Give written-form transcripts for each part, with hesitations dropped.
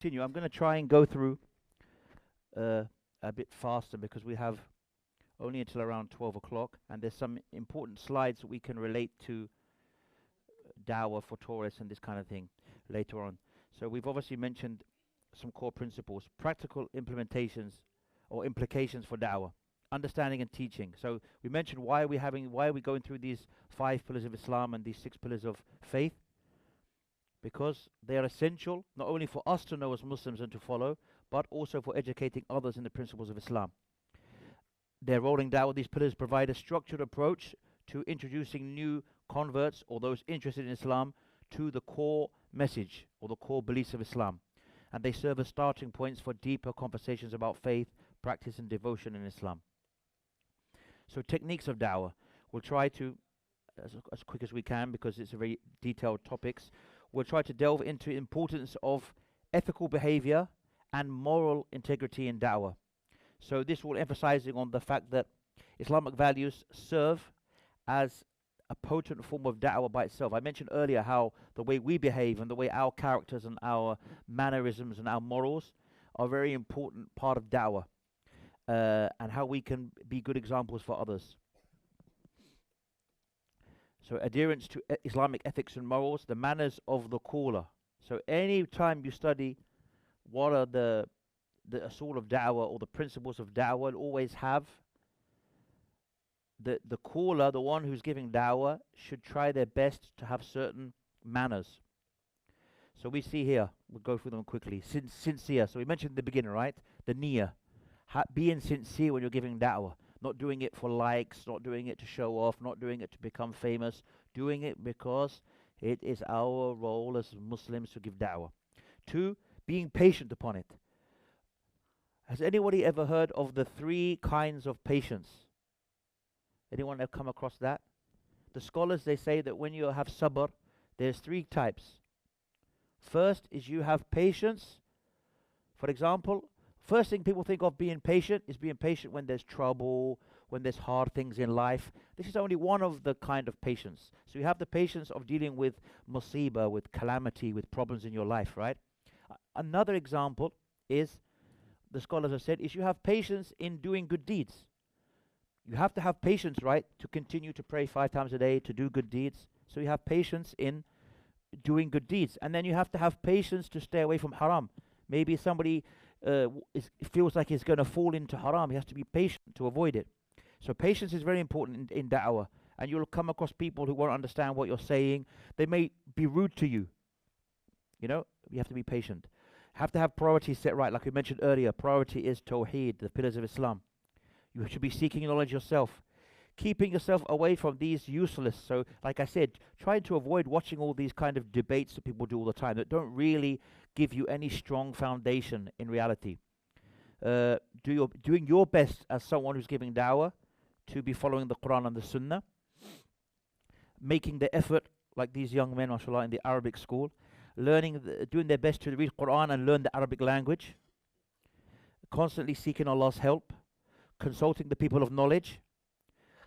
continue. I'm going to try and go through uh, a bit faster because we have only until around 12 o'clock, and there's some important slides that we can relate to dawah for tourists and this kind of thing later on. So we've obviously mentioned some core principles, practical implementations or implications for dawah, understanding and teaching. So we mentioned why are we going through these 5 pillars of Islam and these 6 pillars of faith? Because they are essential not only for us to know as Muslims and to follow, but also for educating others in the principles of Islam. Their role in dawah, these pillars provide a structured approach to introducing new converts or those interested in Islam to the core message or the core beliefs of Islam. And they serve as starting points for deeper conversations about faith, practice, and devotion in Islam. So, techniques of dawah. We'll try to, as quick as we can, because it's a very detailed topics, we'll try to delve into the importance of ethical behavior and moral integrity in dawah. So this will emphasizing on the fact that Islamic values serve as a potent form of da'wah by itself. I mentioned earlier how the way we behave and the way our characters and our mannerisms and our morals are a very important part of da'wah, and how we can be good examples for others. So adherence to Islamic ethics and morals, the manners of the caller. So any time you study what are the sort of da'wah or the principles of da'wah, always have the caller, the one who's giving da'wah, should try their best to have certain manners. So we see here, we'll go through them quickly. Sincere. So we mentioned in the beginning, right? The niyyah. Being sincere when you're giving da'wah. Not doing it for likes, not doing it to show off, not doing it to become famous. Doing it because it is our role as Muslims to give da'wah. 2, being patient upon it. Has anybody ever heard of the 3 kinds of patience? Anyone have come across that? The scholars, they say that when you have sabr, there's 3 types. First is you have patience. For example, first thing people think of being patient is being patient when there's trouble, when there's hard things in life. This is only one of the kind of patience. So you have the patience of dealing with musibah, with calamity, with problems in your life, right? Another example is, the scholars have said, is you have patience in doing good deeds. You have to have patience, right, to continue to pray 5 times a day, to do good deeds. So you have patience in doing good deeds. And then you have to have patience to stay away from haram. Maybe somebody feels like he's going to fall into haram. He has to be patient to avoid it. So patience is very important in da'wah. And you'll come across people who won't understand what you're saying. They may be rude to you. You know, you have to be patient. Have to have priorities set right. Like we mentioned earlier, priority is Tawheed, the pillars of Islam. You should be seeking knowledge yourself. Keeping yourself away from these useless. So, like I said, trying to avoid watching all these kind of debates that people do all the time that don't really give you any strong foundation in reality. Doing your best as someone who's giving da'wah to be following the Quran and the Sunnah. Making the effort, like these young men, mashallah, in the Arabic school. Doing their best to read Quran and learn the Arabic language. Constantly seeking Allah's help. Consulting the people of knowledge.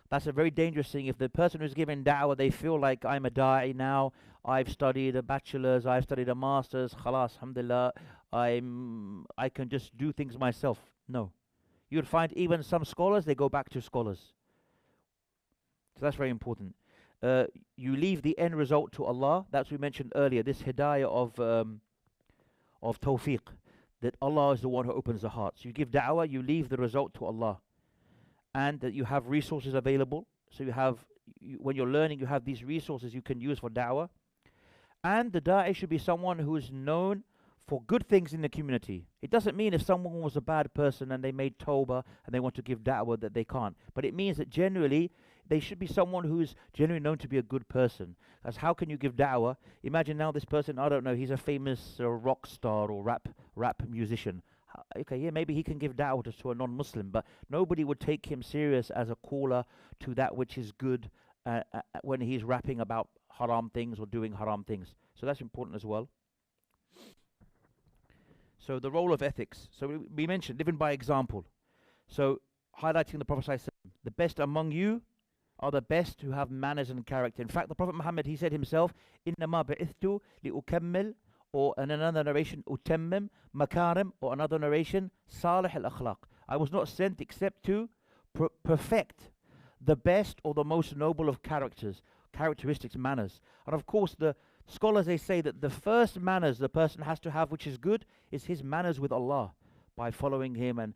That's a very dangerous thing. If the person who's giving da'wah, they feel like I'm a da'i now, I've studied a bachelor's, I've studied a master's, khalas, alhamdulillah, I can just do things myself. No. You'll find even some scholars, they go back to scholars. So that's very important. You leave the end result to Allah. That's what we mentioned earlier, this hidayah of tawfiq, that Allah is the one who opens the hearts. You give da'wah, you leave the result to Allah. And that you have resources available. So when you're learning, you have these resources you can use for da'wah. And the da'i should be someone who is known for good things in the community. It doesn't mean if someone was a bad person and they made tawbah and they want to give da'wah that they can't. But it means that generally, they should be someone who is generally known to be a good person. Because how can you give da'wah? Imagine now this person, I don't know, he's a famous rock star or rap musician. Okay, yeah, maybe he can give da'wah to a non-Muslim, but nobody would take him serious as a caller to that which is good when he's rapping about haram things or doing haram things. So that's important as well. So the role of ethics. So we mentioned living by example. So highlighting the Prophet ﷺ, the best among you are the best who have manners and character. In fact, the Prophet Muhammad, he said himself, إِنَّمَا بِعِثْتُ لِأُكَمِّلْ or in another narration, utammim makarim, or another narration, salih al-akhlaq. I was not sent except to perfect the best or the most noble of characteristics, manners. And of course, the scholars, they say that the first manners the person has to have, which is good, is his manners with Allah, by following him and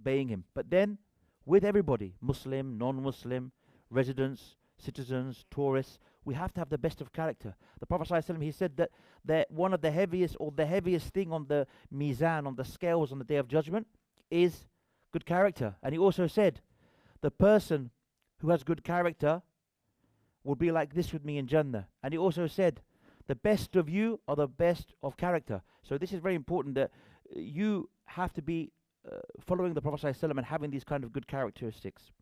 obeying him. But then, with everybody, Muslim, non-Muslim, residents, citizens, tourists, we have to have the best of character. The Prophet ﷺ, he said that one of the heaviest, or the heaviest thing on the mizan, on the scales on the Day of Judgment, is good character. And he also said, the person who has good character will be like this with me in Jannah. And he also said, the best of you are the best of character. So this is very important, that you have to be following the Prophet ﷺ and having these kind of good characteristics.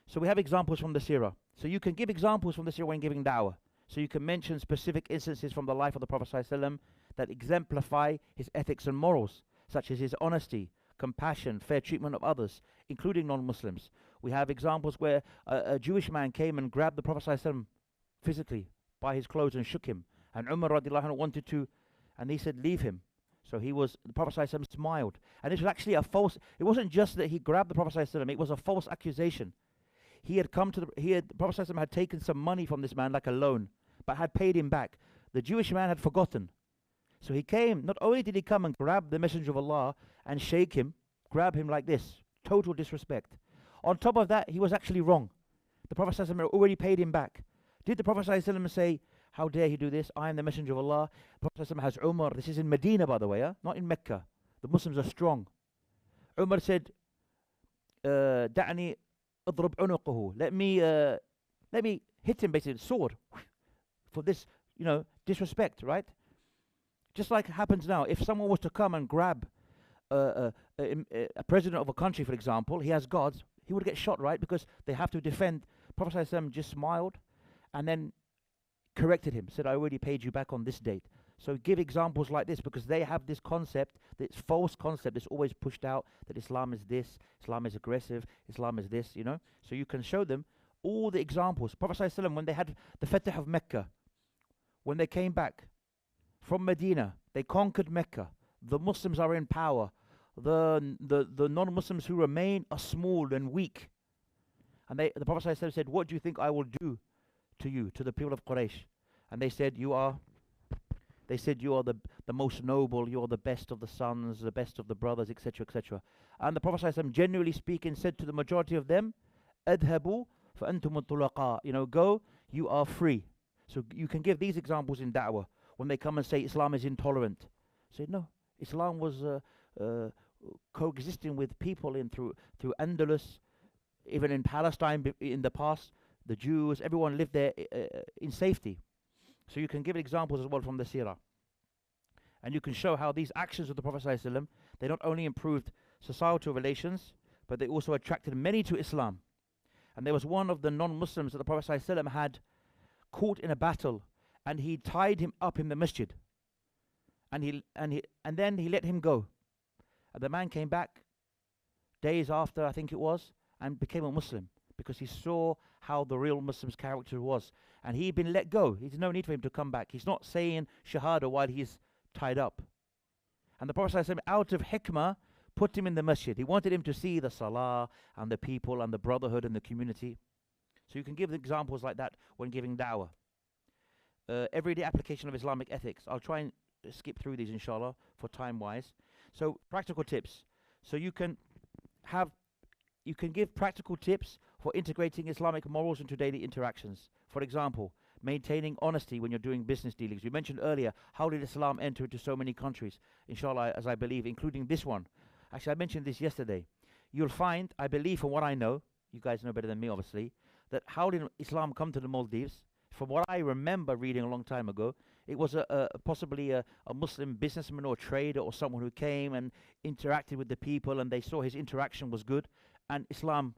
So we have examples from the seerah. So you can give examples from the seerah when giving da'wah. So you can mention specific instances from the life of the Prophet ﷺ that exemplify his ethics and morals, such as his honesty, compassion, fair treatment of others, including non-Muslims. We have examples where a Jewish man came and grabbed the Prophet ﷺ physically by his clothes and shook him. And Umar radiallahu anhu wanted to, and he said, leave him. So the Prophet ﷺ smiled. And this was actually a false, it wasn't just that he grabbed the Prophet ﷺ, it was a false accusation. The Prophet ﷺ had taken some money from this man, like a loan, but had paid him back. The Jewish man had forgotten. So he came, not only did he come and grab the Messenger of Allah and shake him, grab him like this, total disrespect. On top of that, he was actually wrong. The Prophet ﷺ had already paid him back. Did the Prophet ﷺ say, how dare he do this? I am the Messenger of Allah. The Prophet ﷺ has Umar. This is in Medina, by the way, not in Mecca. The Muslims are strong. Umar said, Da'ni adrub unuquhu. Let me hit him, basically, sword, for this, disrespect, right? Just like it happens now. If someone was to come and grab a president of a country, for example, he has guards, he would get shot, right? Because they have to defend. Prophet ﷺ just smiled and then corrected him, said, I already paid you back on this date. So give examples like this, because they have this concept, this false concept that's always pushed out, that Islam is this, Islam is aggressive, Islam is this, So you can show them all the examples. Prophet ﷺ, when they had the Fatih of Mecca, when they came back from Medina, they conquered Mecca. The Muslims are in power. The non-Muslims who remain are small and weak. And the Prophet ﷺ said, what do you think I will do to you, to the people of Quraysh? And they said, you are the most noble, you are the best of the sons, the best of the brothers, etc., etc. And the Prophet ﷺ, generally speaking, said to the majority of them, adhabu fa antum tulaqa. Go, you are free. So you can give these examples in da'wah. When they come and say Islam is intolerant, say no, Islam was coexisting with people through Andalus, even in Palestine in the past. The Jews, everyone lived there in safety. So you can give examples as well from the seerah. And you can show how these actions of the Prophet ﷺ, they not only improved societal relations, but they also attracted many to Islam. And there was one of the non-Muslims that the Prophet ﷺ had caught in a battle, and he tied him up in the masjid. And then he let him go. And the man came back days after, I think it was, and became a Muslim, because he saw how the real Muslim's character was. And he'd been let go. There's no need for him to come back. He's not saying Shahada while he's tied up. And the Prophet ﷺ, out of hikmah, put him in the masjid. He wanted him to see the salah and the people and the brotherhood and the community. So you can give examples like that when giving da'wah. Everyday application of Islamic ethics. I'll try and skip through these, inshallah, for time-wise. So practical tips. So you can give practical tips for integrating Islamic morals into daily interactions. For example, maintaining honesty when you're doing business dealings. We mentioned earlier, how did Islam enter into so many countries? Inshallah, as I believe, including this one. Actually, I mentioned this yesterday. You'll find, I believe from what I know, you guys know better than me obviously, that how did Islam come to the Maldives? From what I remember reading a long time ago, it was possibly a Muslim businessman or trader or someone who came and interacted with the people, and they saw his interaction was good, and Islam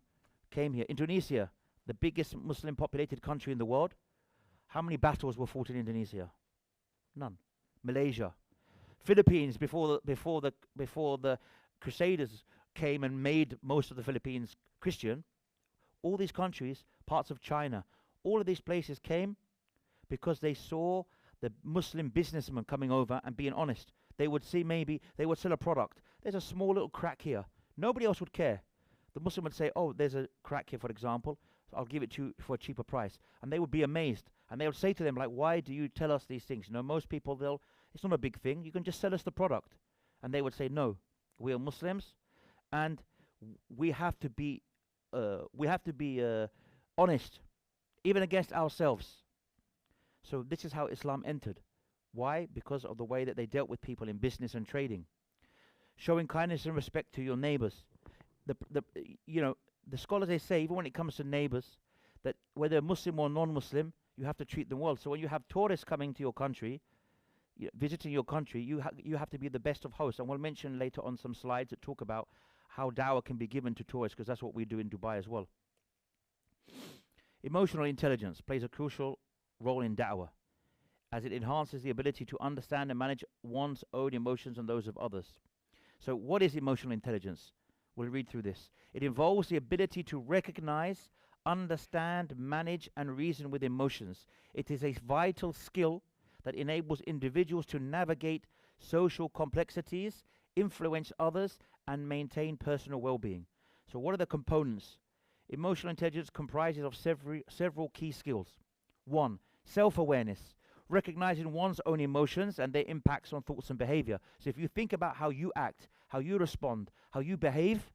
came here. Indonesia, the biggest Muslim populated country in the world. How many battles were fought in Indonesia? None. Malaysia. Philippines, before the Crusaders came and made most of the Philippines Christian, all these countries, parts of China, all of these places came because they saw the Muslim businessman coming over and being honest. They would see, maybe they would sell a product. There's a small little crack here. Nobody else would care. The Muslim would say, oh, there's a crack here, for example. So I'll give it to you for a cheaper price. And they would be amazed. And they would say to them, like, why do you tell us these things? You know, most people, it's not a big thing. You can just sell us the product. And they would say, no, we are Muslims, and we have to be honest, even against ourselves. So this is how Islam entered. Why? Because of the way that they dealt with people in business and trading. Showing kindness and respect to your neighbors. The scholars, they say, even when it comes to neighbors, that whether Muslim or non-Muslim, you have to treat them well. So when you have tourists coming to your country, visiting your country, you have to be the best of hosts. And we'll mention later on some slides that talk about how dawah can be given to tourists, because that's what we do in Dubai as well. Emotional intelligence plays a crucial role in da'wah, as it enhances the ability to understand and manage one's own emotions and those of others. So what is emotional intelligence? We'll read through this. It involves the ability to recognize, understand, manage, and reason with emotions. It is a vital skill that enables individuals to navigate social complexities, influence others, and maintain personal well-being. So what are the components? Emotional intelligence comprises of several key skills. 1. Self-awareness, recognizing one's own emotions and their impacts on thoughts and behavior. So if you think about how you act, how you respond, how you behave,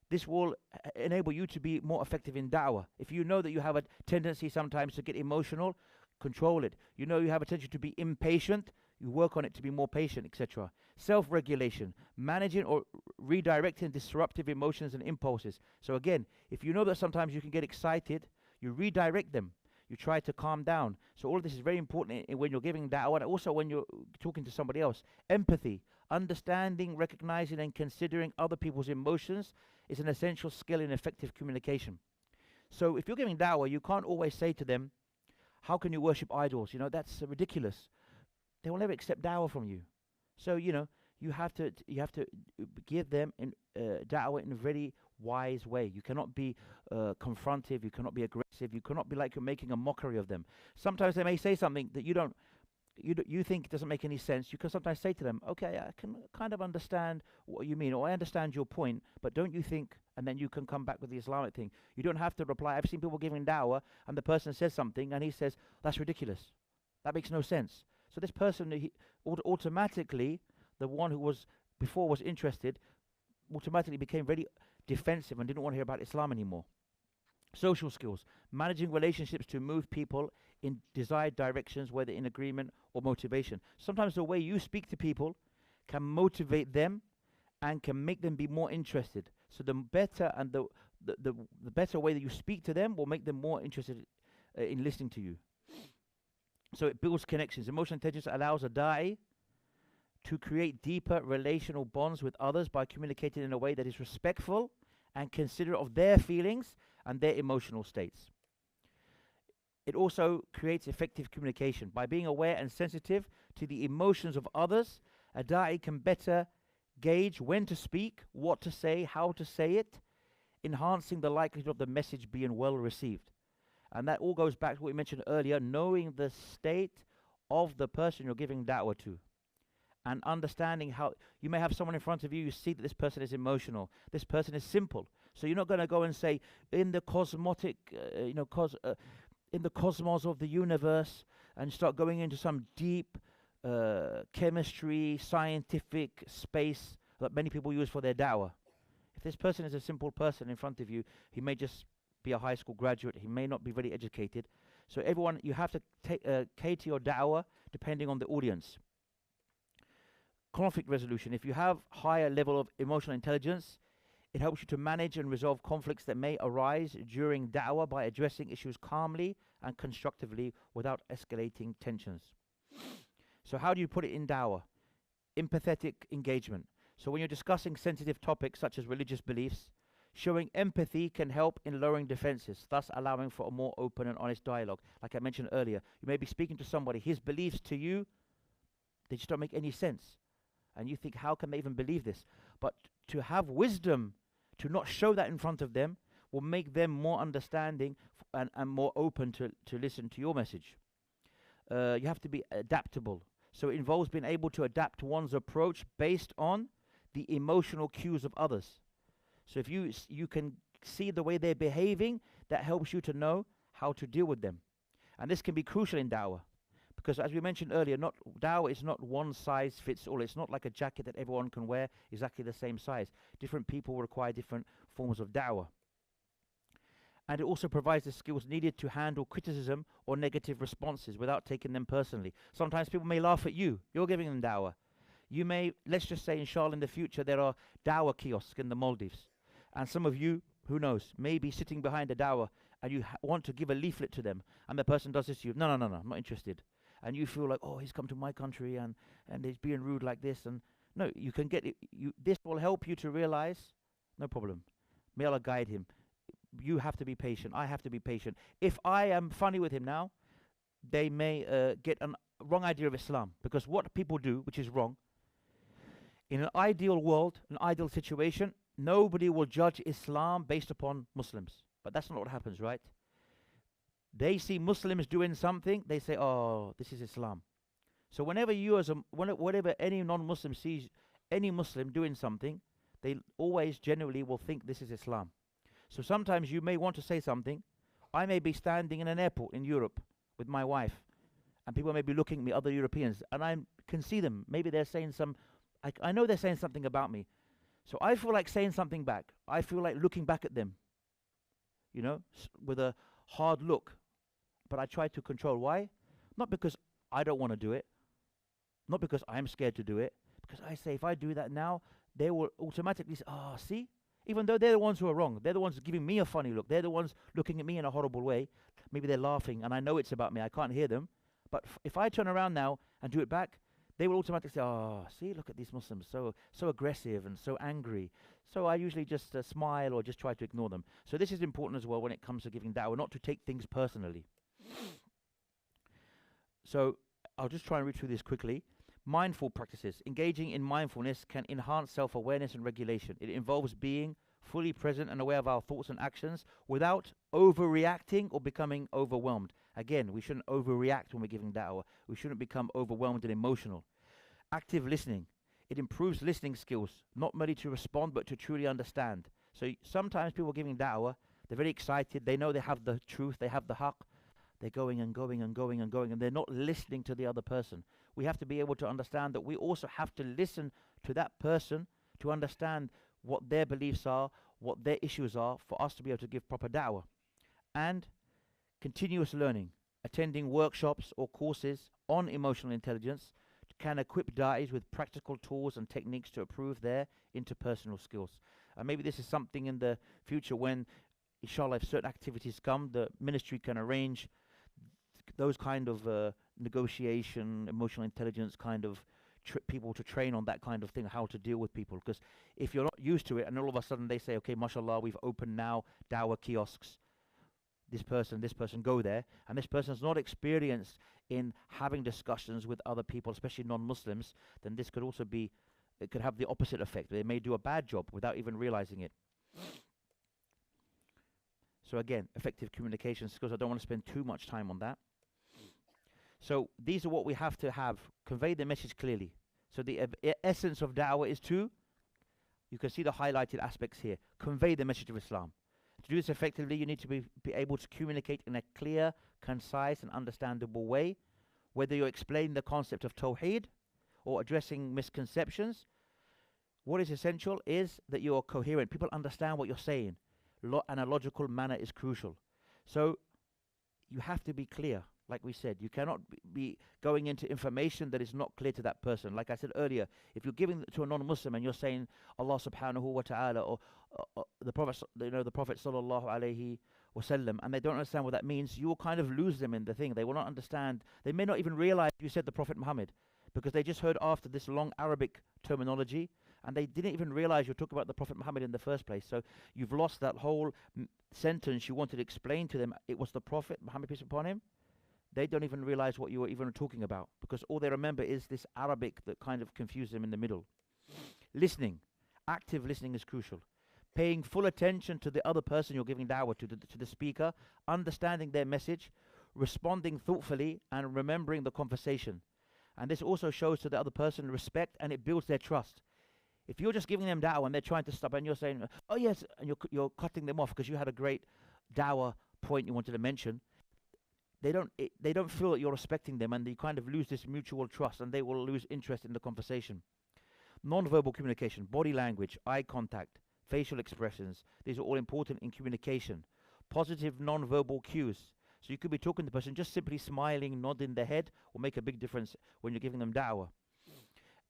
this will enable you to be more effective in da'wah. If you know that you have a tendency sometimes to get emotional, control it. You know you have a tendency to be impatient, you work on it to be more patient, etc. Self-regulation, managing or redirecting disruptive emotions and impulses. So again, if you know that sometimes you can get excited, you redirect them. You try to calm down. So all of this is very important when you're giving da'wah, and also when you're talking to somebody else. Empathy, understanding, recognizing, and considering other people's emotions is an essential skill in effective communication. So if you're giving da'wah, you can't always say to them, how can you worship idols? You know, that's ridiculous. They will never accept da'wah from you. So, you know, you have to give them da'wah in a very wise way. You cannot be confrontive, you cannot be aggressive, you cannot be like you're making a mockery of them. Sometimes they may say something that you think doesn't make any sense. You can sometimes say to them, okay, I can kind of understand what you mean, or I understand your point, but don't you think, and then you can come back with the Islamic thing. You don't have to reply. I've seen people giving da'wah, and the person says something, and he says, that's ridiculous. That makes no sense. So this person, automatically, the one who was before was interested, automatically became very defensive and didn't want to hear about Islam anymore. Social skills, managing relationships to move people in desired directions, whether in agreement or motivation. Sometimes the way you speak to people can motivate them and can make them be more interested. So the better and the better way that you speak to them will make them more interested in listening to you. So it builds connections. Emotional intelligence allows a da'i to create deeper relational bonds with others by communicating in a way that is respectful and considerate of their feelings and their emotional states. It also creates effective communication. By being aware and sensitive to the emotions of others, a da'i can better gauge when to speak, what to say, how to say it, enhancing the likelihood of the message being well received. And that all goes back to what we mentioned earlier, knowing the state of the person you're giving da'wah to. And understanding how you may have someone in front of you, you see that this person is emotional, this person is simple. So you're not going to go and say, in the in the cosmos of the universe, and start going into some deep chemistry, scientific space that many people use for their da'wah. If this person is a simple person in front of you, he may just be a high school graduate, he may not be very educated. So everyone, you have to cater your da'wah depending on the audience. Conflict resolution. If you have higher level of emotional intelligence, it helps you to manage and resolve conflicts that may arise during da'wah by addressing issues calmly and constructively without escalating tensions. So how do you put it in da'wah? Empathetic engagement. So when you're discussing sensitive topics such as religious beliefs, showing empathy can help in lowering defenses, thus allowing for a more open and honest dialogue. Like I mentioned earlier, you may be speaking to somebody, his beliefs to you, they just don't make any sense. And you think, how can they even believe this? But to have wisdom, to not show that in front of them, will make them more understanding and more open to listen to your message. You have to be adaptable. So it involves being able to adapt one's approach based on the emotional cues of others. So if you can see the way they're behaving, that helps you to know how to deal with them. And this can be crucial in da'wah. Because as we mentioned earlier, da'wah is not one size fits all. It's not like a jacket that everyone can wear exactly the same size. Different people require different forms of da'wah. And it also provides the skills needed to handle criticism or negative responses without taking them personally. Sometimes people may laugh at you. You're giving them da'wah. You may, let's just say, inshallah, in the future, there are da'wah kiosks in the Maldives. And some of you, who knows, may be sitting behind a da'wah and you want to give a leaflet to them. And the person does this to you. No, I'm not interested. And you feel like, oh, he's come to my country and he's being rude like this. And no, you can get it. This will help you to realize, no problem. May Allah guide him. You have to be patient. I have to be patient. If I am funny with him now, they may get a wrong idea of Islam. Because what people do, which is wrong, in an ideal world, an ideal situation, nobody will judge Islam based upon Muslims. But that's not what happens, right? They see Muslims doing something, they say, oh, this is Islam. So whenever whenever any non-Muslim sees any Muslim doing something, they always generally will think this is Islam. So sometimes you may want to say something. I may be standing in an airport in Europe with my wife, and people may be looking at me, other Europeans, and I can see them. Maybe they're saying I know they're saying something about me. So I feel like saying something back. I feel like looking back at them, with a hard look. But I try to control. Why? Not because I don't want to do it. Not because I'm scared to do it. Because I say, if I do that now, they will automatically say, see? Even though they're the ones who are wrong. They're the ones giving me a funny look. They're the ones looking at me in a horrible way. Maybe they're laughing, and I know it's about me. I can't hear them. But if I turn around now and do it back, they will automatically say, see, look at these Muslims, so aggressive and so angry. So I usually just smile or just try to ignore them. So this is important as well when it comes to giving da'wah, not to take things personally. So I'll just try and read through this quickly. Mindful practices. Engaging in mindfulness can enhance self-awareness and regulation. It involves being fully present and aware of our thoughts and actions without overreacting or becoming overwhelmed. Again, we shouldn't overreact when we're giving da'wah. We shouldn't become overwhelmed and emotional. Active listening. It improves listening skills, not merely to respond, but to truly understand. So sometimes people giving da'wah, they're very excited. They know they have the truth. They have the haqq. They're going and going and going and going, and they're not listening to the other person. We have to be able to understand that we also have to listen to that person to understand what their beliefs are, what their issues are, for us to be able to give proper da'wah. And continuous learning. Attending workshops or courses on emotional intelligence can equip da'is with practical tools and techniques to improve their interpersonal skills. And maybe this is something in the future when, inshallah, if certain activities come, the ministry can arrange those kind of negotiation, emotional intelligence kind of people to train on that kind of thing, how to deal with people. Because if you're not used to it and all of a sudden they say, okay, mashallah, we've opened now da'wah kiosks, this person, go there, and this person's not experienced in having discussions with other people, especially non-Muslims, then this could also be, it could have the opposite effect. They may do a bad job without even realizing it. So again, effective communication skills. I don't want to spend too much time on that. So these are what we have to have. Convey the message clearly. So the essence of da'wah is to, you can see the highlighted aspects here, convey the message of Islam. To do this effectively, you need to be able to communicate in a clear, concise, and understandable way, whether you're explaining the concept of tawheed or addressing misconceptions. What is essential is that you're coherent. People understand what you're saying. And a logical manner is crucial. So you have to be clear, like we said. You cannot be going into information that is not clear to that person. Like I said earlier, if you're giving it to a non-Muslim and you're saying Allah subhanahu wa ta'ala or the Prophet, the Prophet sallallahu alayhi wasallam, and they don't understand what that means, you will kind of lose them in the thing. They will not understand. They may not even realize you said the Prophet Muhammad, because they just heard after this long Arabic terminology, and they didn't even realize you're talking about the Prophet Muhammad in the first place. So you've lost that whole sentence you wanted to explain to them. It was the Prophet Muhammad, peace be upon him. They don't even realize what you were even talking about, because all they remember is this Arabic that kind of confused them in the middle. Listening. Active listening is crucial. Paying full attention to the other person you're giving da'wah to the speaker, understanding their message, responding thoughtfully and remembering the conversation. And this also shows to the other person respect, and it builds their trust. If you're just giving them dawah and they're trying to stop and you're saying, oh yes, and you're cutting them off because you had a great dawah point you wanted to mention, they don't feel that you're respecting them, and you kind of lose this mutual trust, and they will lose interest in the conversation. Non-verbal communication, body language, eye contact, facial expressions, these are all important in communication. Positive non-verbal cues. So you could be talking to the person, just simply smiling, nodding their head will make a big difference when you're giving them da'wah.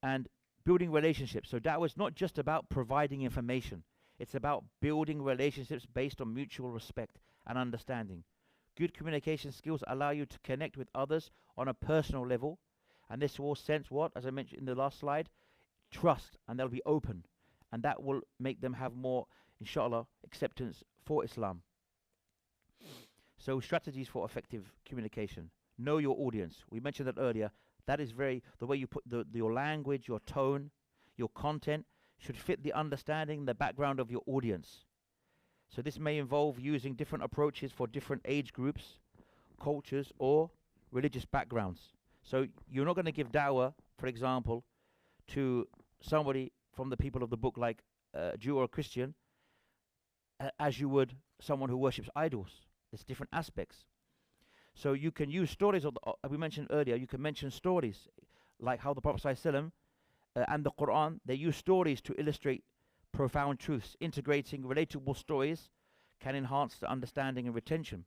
And building relationships. So da'wah is not just about providing information. It's about building relationships based on mutual respect and understanding. Good communication skills allow you to connect with others on a personal level. And this will sense what, as I mentioned in the last slide, trust, and they'll be open. And that will make them have more, inshallah, acceptance for Islam. So strategies for effective communication. Know your audience. We mentioned that earlier. That is the way you put your language, your tone, your content should fit the understanding, the background of your audience. So this may involve using different approaches for different age groups, cultures, or religious backgrounds. So you're not going to give da'wah, for example, to somebody from the people of the book like a Jew or a Christian, as you would someone who worships idols. There's different aspects. So you can use stories of we mentioned earlier, you can mention stories like how the Prophet ﷺ and the Quran, they use stories to illustrate profound truths. Integrating relatable stories can enhance the understanding and retention.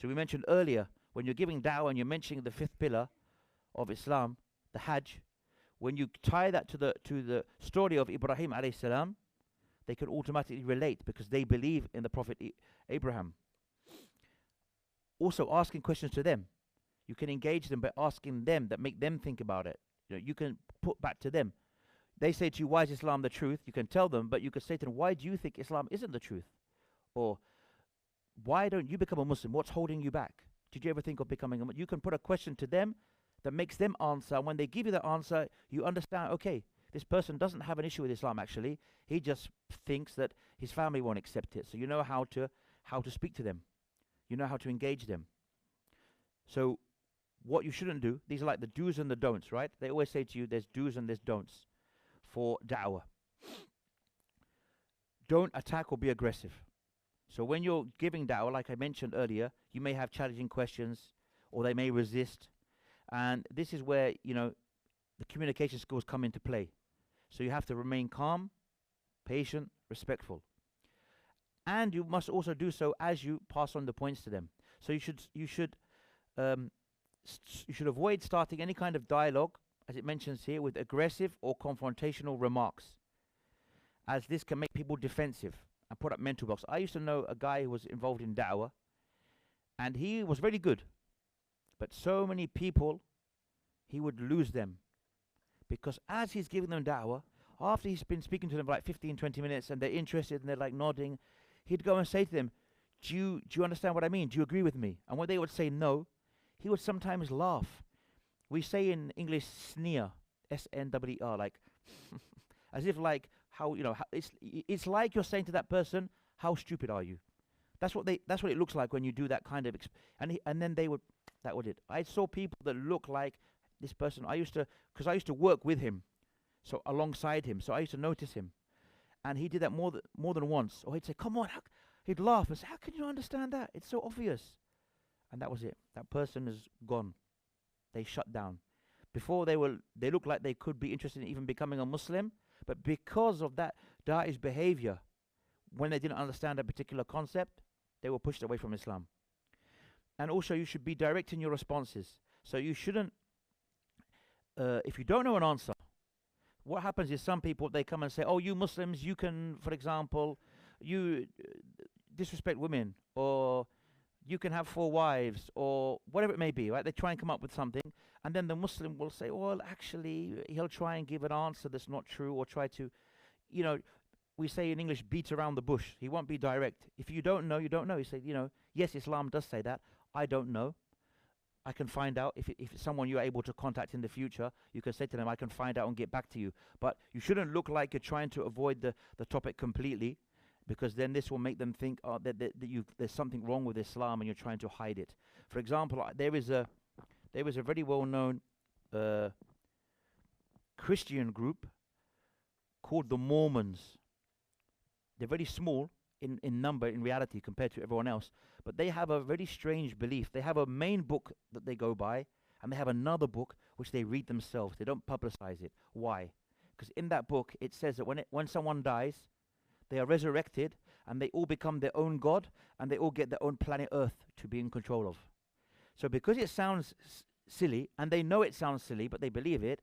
So we mentioned earlier, when you're giving da'wah and you're mentioning the fifth pillar of Islam, the Hajj, when you tie that to the story of Ibrahim alayhi salam, they can automatically relate because they believe in the Prophet Abraham. Also asking questions to them. You can engage them by asking them that make them think about it. You can put back to them. They say to you, why is Islam the truth? You can tell them, but you can say to them, why do you think Islam isn't the truth? Or why don't you become a Muslim? What's holding you back? Did you ever think of becoming a Muslim? You can put a question to them that makes them answer. And when they give you the answer, you understand, okay, this person doesn't have an issue with Islam actually. He just thinks that his family won't accept it. So you know how to speak to them. You know how to engage them. So what you shouldn't do, these are like the do's and the don'ts, right? They always say to you, there's do's and there's don'ts for da'wah. Don't attack or be aggressive. So when you're giving da'wah, like I mentioned earlier, you may have challenging questions or they may resist. And this is where, the communication skills come into play. So you have to remain calm, patient, respectful. And you must also do so as you pass on the points to them. So you should avoid starting any kind of dialogue, as it mentions here, with aggressive or confrontational remarks, as this can make people defensive and put up mental blocks. I used to know a guy who was involved in da'wah, and he was very good, but so many people, he would lose them, because as he's giving them da'wah, after he's been speaking to them for like 15, 20 minutes, and they're interested and they're like nodding, he'd go and say to them, do you understand what I mean? Do you agree with me? And when they would say no, he would sometimes laugh. We say in English sneer, S-N-E-R, like, as if like, it's like you're saying to that person, how stupid are you? That's what it looks like when you do that kind of, and then that would it. I saw people that look like this person. Because I used to work with him, so alongside him, so I used to notice him. And he did that more than once. Or he'd say, come on, he'd laugh and say, how can you not understand that? It's so obvious. And that was it. That person is gone. They shut down. Before they looked like they could be interested in even becoming a Muslim, but because of that da'i's behavior, when they didn't understand a particular concept, they were pushed away from Islam. And also you should be direct in your responses. So you shouldn't, if you don't know an answer, what happens is some people, they come and say, oh, you Muslims, you can, for example, you disrespect women, or you can have 4 wives, or whatever it may be, right? They try and come up with something, and then the Muslim will say, well, actually, he'll try and give an answer that's not true, or try to, we say in English, beat around the bush. He won't be direct. If you don't know, you don't know. You say, yes, Islam does say that. I don't know. I can find out. If it's someone you're able to contact in the future, you can say to them, I can find out and get back to you. But you shouldn't look like you're trying to avoid the topic completely, because then this will make them think that there's something wrong with Islam and you're trying to hide it. For example, there is a very well-known Christian group called the Mormons. They're very small in number, in reality, compared to everyone else, but they have a very strange belief. They have a main book that they go by, and they have another book which they read themselves. They don't publicize it. Why? Because in that book it says that when someone dies, they are resurrected and they all become their own god, and they all get their own planet Earth to be in control of. So because it sounds silly, and they know it sounds silly, but they believe it,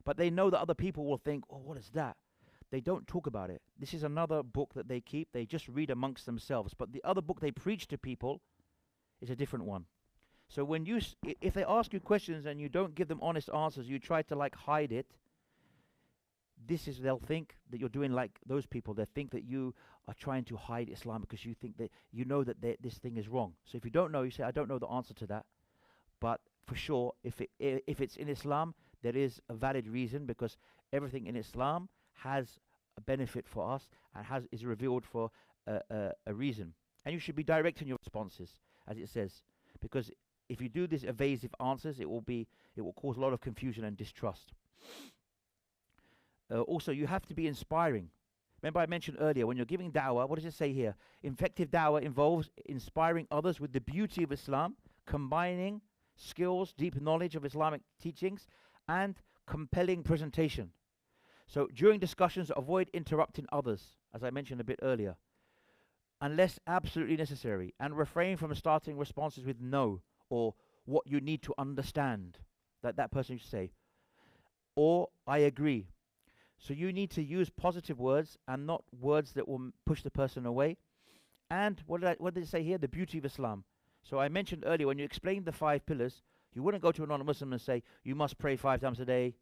but they know that other people will think, oh, what is that? They don't talk about it. This is another book that they keep. They just read amongst themselves. But the other book they preach to people is a different one. So when if they ask you questions and you don't give them honest answers, you try to like hide it, they'll think that you're doing like those people. They think that you are trying to hide Islam because you think that you know that this thing is wrong. So if you don't know, you say, I don't know the answer to that. But for sure, if it's in Islam, there is a valid reason, because everything in Islam has a benefit for us and is revealed for a reason. And you should be direct in your responses, as it says, because if you do this evasive answers, it will cause a lot of confusion and distrust. Also, you have to be inspiring. Remember I mentioned earlier, when you're giving da'wah, what does it say here? Effective da'wah involves inspiring others with the beauty of Islam, combining skills, deep knowledge of Islamic teachings, and compelling presentation. So during discussions, avoid interrupting others, as I mentioned a bit earlier, unless absolutely necessary, and refrain from starting responses with no, or what you need to understand, that person should say, or I agree. So you need to use positive words and not words that will push the person away. And what did it say here? The beauty of Islam. So I mentioned earlier, when you explained the 5 pillars, you wouldn't go to a non-Muslim and say, you must pray 5 times a day.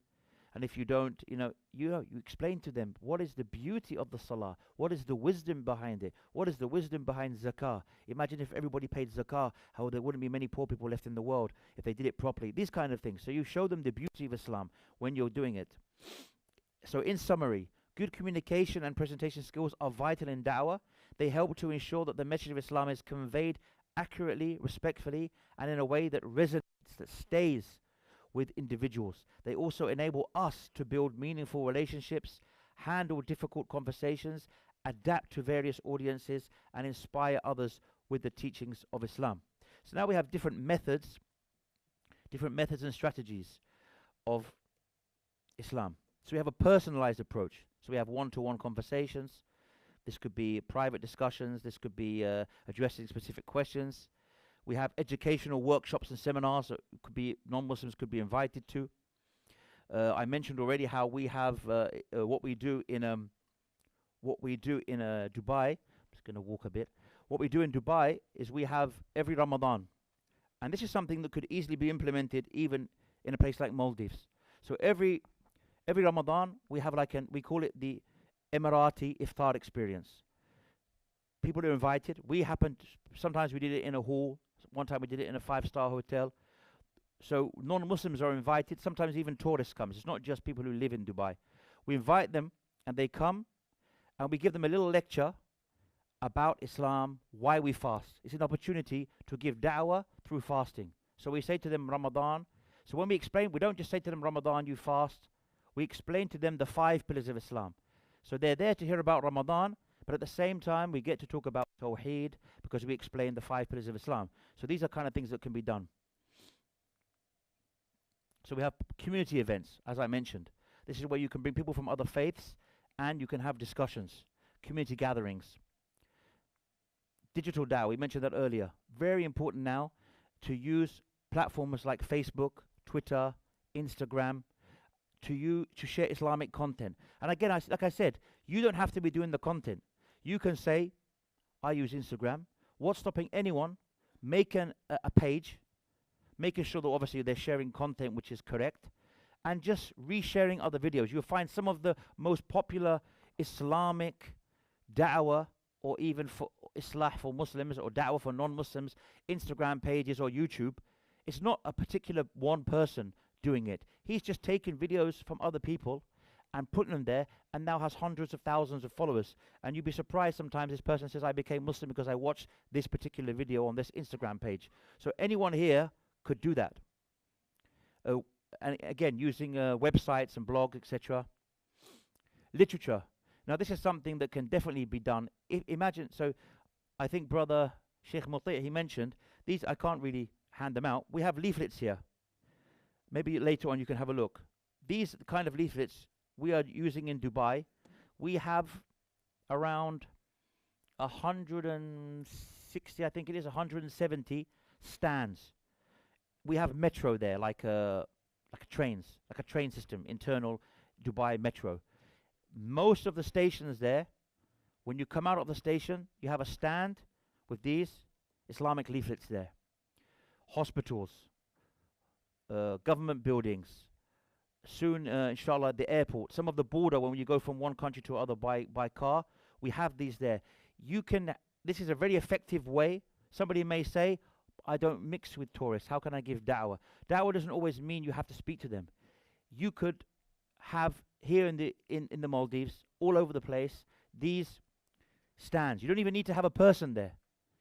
And if you don't, you explain to them, what is the beauty of the salah? What is the wisdom behind it? What is the wisdom behind zakah? Imagine if everybody paid zakah, how there wouldn't be many poor people left in the world if they did it properly. These kind of things. So you show them the beauty of Islam when you're doing it. So in summary, good communication and presentation skills are vital in da'wah. They help to ensure that the message of Islam is conveyed accurately, respectfully, and in a way that resonates, that stays with individuals. They also enable us to build meaningful relationships, handle difficult conversations, adapt to various audiences, and inspire others with the teachings of Islam. So now we have different methods and strategies of Islam. So we have a personalized approach. So we have one-to-one conversations. This could be private discussions. This could be addressing specific questions. We have educational workshops and seminars that could be non-Muslims could be invited to. I mentioned already how we have what we do in Dubai. I'm just going to walk a bit. What we do in Dubai is we have every Ramadan, and this is something that could easily be implemented even in a place like Maldives. So every Ramadan we have we call it the Emirati iftar experience. People are invited. Sometimes we did it in a hall. One time we did it in a 5-star hotel. So non-Muslims are invited. Sometimes even tourists come. It's not just people who live in Dubai. We invite them and they come, and we give them a little lecture about Islam, why we fast. It's an opportunity to give da'wah through fasting. So we say to them Ramadan. So when we explain, we don't just say to them Ramadan, you fast. We explain to them the 5 pillars of Islam. So they're there to hear about Ramadan, but at the same time we get to talk about Tawheed, because we explain the 5 pillars of Islam. So these are kind of things that can be done. So we have community events, as I mentioned. This is where you can bring people from other faiths and you can have discussions, community gatherings. Digital da'wah, we mentioned that earlier. Very important now to use platforms like Facebook, Twitter, Instagram, to share Islamic content. And again, like I said, you don't have to be doing the content. You can say, I use Instagram. What's stopping anyone making a page, making sure that obviously they're sharing content which is correct, and just resharing other videos. You'll find some of the most popular Islamic da'wah, or even for Islah for Muslims or da'wah for non-Muslims, Instagram pages or YouTube. It's not a particular one person doing it. He's just taking videos from other people and putting them there, and now has hundreds of thousands of followers. And you'd be surprised sometimes this person says, I became Muslim because I watched this particular video on this Instagram page. So anyone here could do that. And again, using websites and blogs, etc. Literature. Now, this is something that can definitely be done. Imagine, so I think Brother Sheikh Muti, he mentioned, these, I can't really hand them out. We have leaflets here. Maybe later on you can have a look. These kind of leaflets we are using in Dubai. We have around 160, I think it is, 170 stands. We have metro there, like trains, like a train system, internal Dubai metro. Most of the stations there, when you come out of the station, you have a stand with these Islamic leaflets there. Hospitals, government buildings, soon, inshallah, the airport, some of the border, when you go from one country to other by car, we have these there. You can, this is a very effective way. Somebody may say, I don't mix with tourists, how can I give da'wah? Da'wah doesn't always mean you have to speak to them. You could have here in the Maldives, all over the place, these stands. You don't even need to have a person there.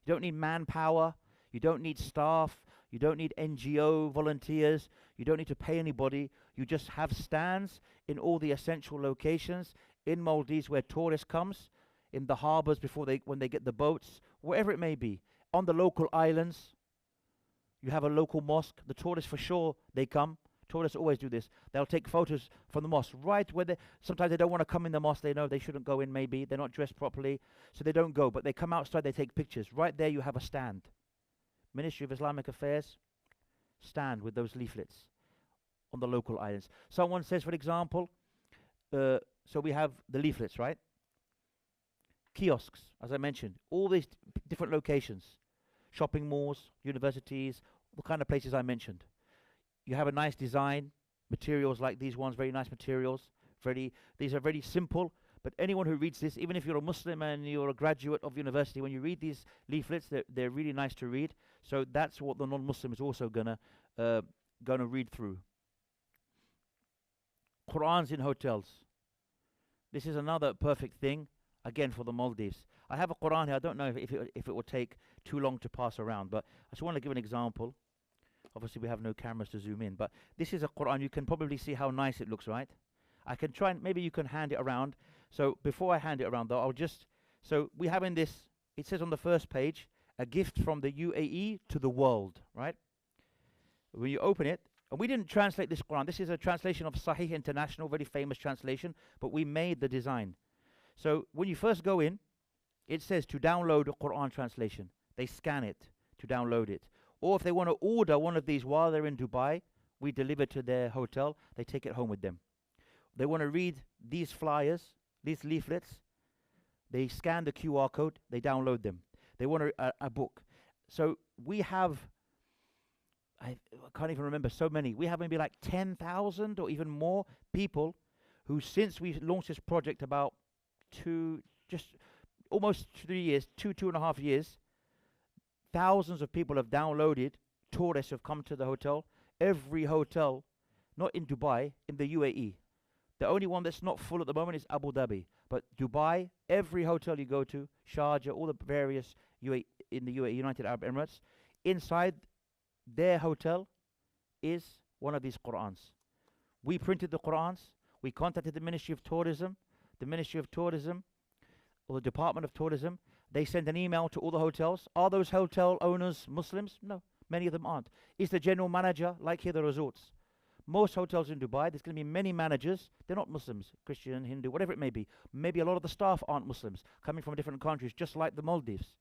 You don't need manpower, you don't need staff, you don't need NGO volunteers, you don't need to pay anybody. You just have stands in all the essential locations in Maldives where tourists comes, in the harbors when they get the boats, wherever it may be. On the local islands, you have a local mosque. The tourists, for sure, they come. Tourists always do this. They'll take photos from the mosque right where they, sometimes they don't want to come in the mosque. They know they shouldn't go in, maybe. They're not dressed properly, so they don't go. But they come outside, they take pictures. Right there you have a stand. Ministry of Islamic Affairs, stand with those leaflets on the local islands. Someone says, for example, so we have the leaflets, right? Kiosks, as I mentioned, all these different locations. Shopping malls, universities, the kind of places I mentioned. You have a nice design, materials like these ones, very nice materials. These are very simple, but anyone who reads this, even if you're a Muslim and you're a graduate of university, when you read these leaflets, they're really nice to read. So that's what the non-Muslim is also gonna read through. Qur'ans in hotels. This is another perfect thing, again, for the Maldives. I have a Qur'an here. I don't know if it will take too long to pass around, but I just want to give an example. Obviously, we have no cameras to zoom in, but this is a Qur'an. You can probably see how nice it looks, right? I can try and maybe you can hand it around. So before I hand it around, though, I'll just, so we have in this, it says on the first page, a gift from the UAE to the world, right? When you open it, and we didn't translate this Qur'an. This is a translation of Sahih International, very famous translation, but we made the design. So when you first go in, it says to download a Qur'an translation. They scan it to download it. Or if they want to order one of these while they're in Dubai, we deliver to their hotel. They take it home with them. They want to read these flyers, these leaflets. They scan the QR code. They download them. They want a book. So we have, I can't even remember, so many. We have maybe like 10,000 or even more people who, since we launched this project about just almost 3 years, 2.5 years, thousands of people have downloaded. Tourists have come to the hotel. Every hotel, not in Dubai, in the UAE. The only one that's not full at the moment is Abu Dhabi. But Dubai, every hotel you go to, Sharjah, all the various in the UAE, United Arab Emirates, inside their hotel is one of these Qur'ans. We printed the Qur'ans. We contacted the Ministry of Tourism. The Ministry of Tourism, or the Department of Tourism, they send an email to all the hotels. Are those hotel owners Muslims? No, many of them aren't. Is the general manager, like here the resorts? Most hotels in Dubai, there's going to be many managers. They're not Muslims, Christian, Hindu, whatever it may be. Maybe a lot of the staff aren't Muslims, coming from different countries, just like the Maldives.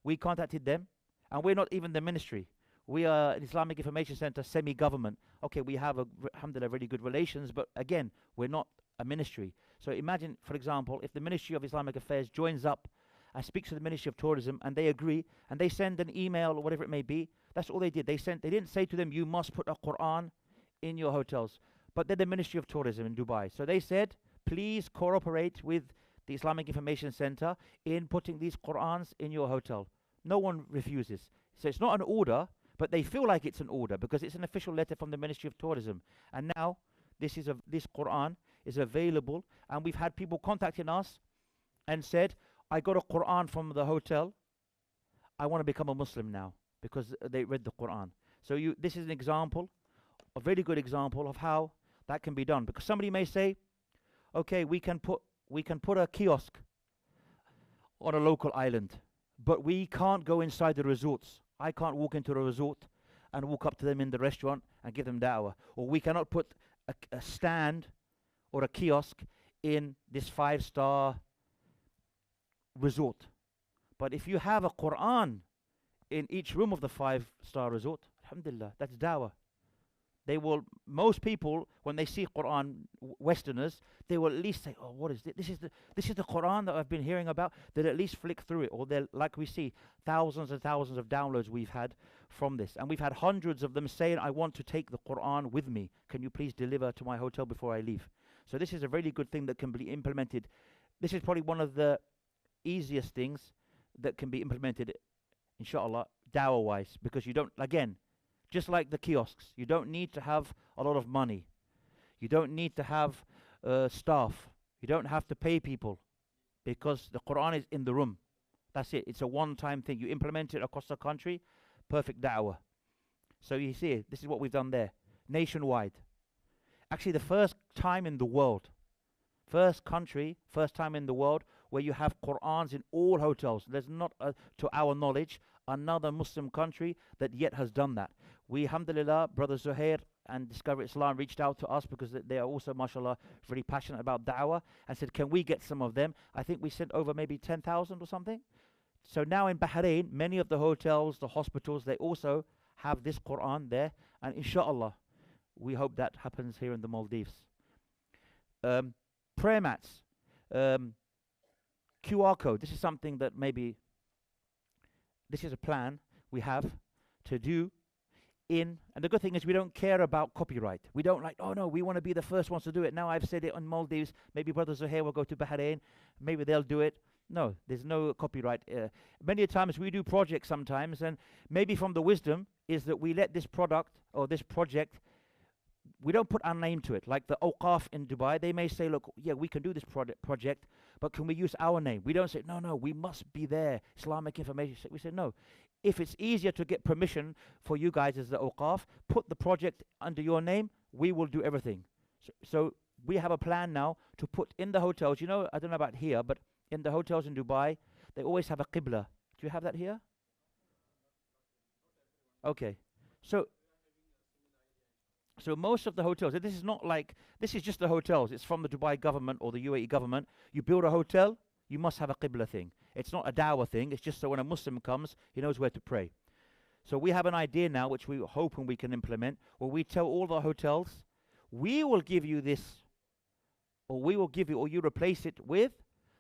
We contacted them, and we're not even the ministry. We are an Islamic Information Center, semi-government. Okay, we have, alhamdulillah, really good relations, but again, we're not a ministry. So imagine, for example, if the Ministry of Islamic Affairs joins up and speaks to the Ministry of Tourism, and they agree, and they send an email or whatever it may be. That's all they did. They didn't say to them, you must put a Quran in your hotels. But they're the Ministry of Tourism in Dubai. So they said, please cooperate with the Islamic Information Center in putting these Qurans in your hotel. No one refuses. So it's not an order, but they feel like it's an order because it's an official letter from the Ministry of Tourism. And now this Quran is available, and we've had people contacting us and said, I got a Quran from the hotel. I want to become a Muslim now because they read the Quran. So this is an example, a very good example of how that can be done. Because somebody may say, okay, we can put a kiosk on a local island, but we can't go inside the resorts. I can't walk into a resort and walk up to them in the restaurant and give them da'wah. Or we cannot put a stand or a kiosk in this 5-star resort. But if you have a Quran in each room of the 5-star resort, alhamdulillah, that's da'wah. Most people, when they see Quran, Westerners, they will at least say, oh, what is this? This is the Quran that I've been hearing about. They'll at least flick through it. Or they'll, like we see, thousands and thousands of downloads we've had from this. And we've had hundreds of them saying, I want to take the Quran with me. Can you please deliver to my hotel before I leave? So this is a really good thing that can be implemented. This is probably one of the easiest things that can be implemented, inshallah, dawah-wise. Because you don't, again, just like the kiosks, you don't need to have a lot of money. You don't need to have staff. You don't have to pay people because the Quran is in the room. That's it. It's a one-time thing. You implement it across the country, perfect da'wah. So you see, this is what we've done there, nationwide. Actually, the first time in the world, first time in the world where you have Qur'ans in all hotels. There's not, to our knowledge, another Muslim country that yet has done that. We, alhamdulillah, Brother Zuhair and Discover Islam reached out to us because they are also, mashallah, very passionate about da'wah and said, can we get some of them? I think we sent over maybe 10,000 or something. So now in Bahrain, many of the hotels, the hospitals, they also have this Quran there. And inshallah, we hope that happens here in the Maldives. Prayer mats. QR code. This is something that maybe, this is a plan we have to do and the good thing is we don't care about copyright. We don't like, oh no, we want to be the first ones to do it. Now I've said it on Maldives, maybe Brother Zuhair will go to Bahrain, maybe they'll do it. No, there's no copyright. Many times we do projects sometimes, and maybe from the wisdom is that we let this product or this project, we don't put our name to it. Like the Awqaf in Dubai, they may say, look, yeah, we can do this project, but can we use our name? We don't say, no, we must be there, Islamic information. We say, no. If it's easier to get permission for you guys as the Awqaf, put the project under your name, we will do everything. So we have a plan now to put in the hotels, you know, I don't know about here, but in the hotels in Dubai, they always have a qibla. Do you have that here? Okay. So most of the hotels, this is not like, this is just the hotels. It's from the Dubai government or the UAE government. You build a hotel, you must have a qibla thing. It's not a dawah thing. It's just so when a Muslim comes, he knows where to pray. So we have an idea now, which we hope and we can implement, where we tell all the hotels, we will give you this, or we will give you, or you replace it with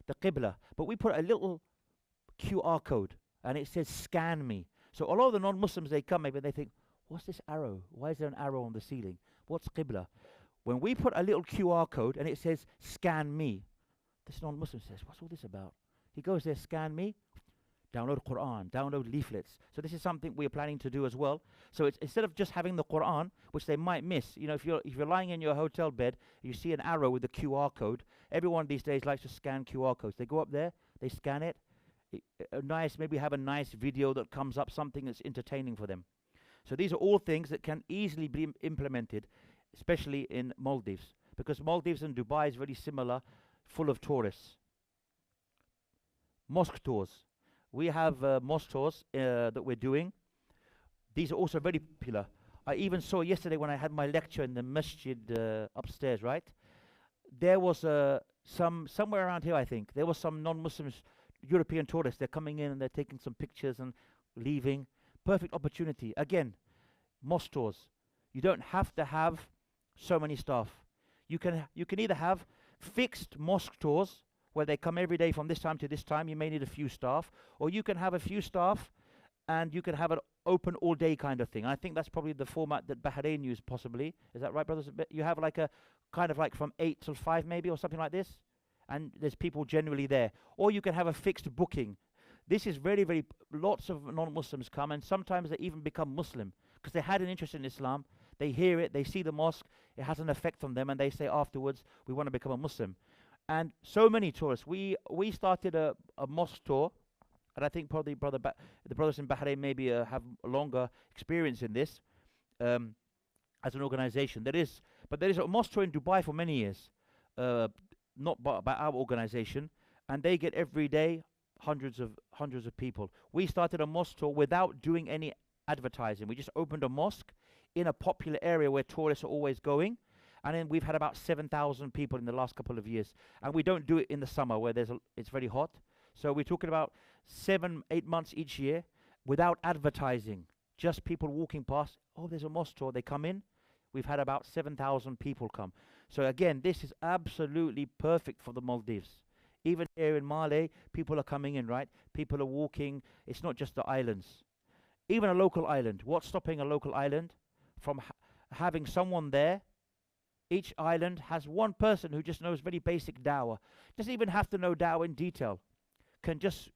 the qibla. But we put a little QR code, and it says, scan me. So a lot of the non-Muslims, they come, maybe they think, what's this arrow? Why is there an arrow on the ceiling? What's qibla? When we put a little QR code, and it says, scan me, this non-Muslim says, what's all this about? He goes there, scan me, download Quran, download leaflets. So this is something we're planning to do as well. So it's instead of just having the Quran, which they might miss, you know, if you're lying in your hotel bed, you see an arrow with the QR code. Everyone these days likes to scan QR codes. They go up there, they scan it. Maybe have a nice video that comes up, something that's entertaining for them. So these are all things that can easily be implemented, especially in Maldives, because Maldives and Dubai is very similar, full of tourists. Mosque tours. We have mosque tours that we're doing. These are also very popular. I even saw yesterday when I had my lecture in the masjid upstairs, right? There was somewhere around here, I think, there was some non-Muslims, European tourists. They're coming in and they're taking some pictures and leaving. Perfect opportunity. Again, mosque tours. You don't have to have so many staff. You can either have fixed mosque tours where they come every day from this time to this time. You may need a few staff, or you can have a few staff and you can have an open all day kind of thing. I think that's probably the format that Bahrain use possibly. Is that right, brothers? You have like a kind of like from 8 till 5 maybe, or something like this, and there's people generally there. Or you can have a fixed booking. This is very, very, lots of non-Muslims come, and sometimes they even become Muslim because they had an interest in Islam. They hear it, they see the mosque, it has an effect on them, and they say afterwards, we want to become a Muslim. And so many tourists. We started a mosque tour, and I think probably the brothers in Bahrain maybe have a longer experience in this um, as an organization. There is a mosque tour in Dubai for many years, uh, not by our organization, and they get every day hundreds of people. We started a mosque tour without doing any advertising. We just opened a mosque in a popular area where tourists are always going, and then we've had about 7,000 people in the last couple of years. And we don't do it in the summer where it's very hot. So we're talking about 7-8 months each year without advertising. Just people walking past. Oh, there's a mosque tour. They come in. We've had about 7,000 people come. So again, this is absolutely perfect for the Maldives. Even here in Male, people are coming in, right? People are walking. It's not just the islands. Even a local island. What's stopping a local island from having someone there? Each island has one person who just knows very basic dawah. Doesn't even have to know dawah in detail. Can just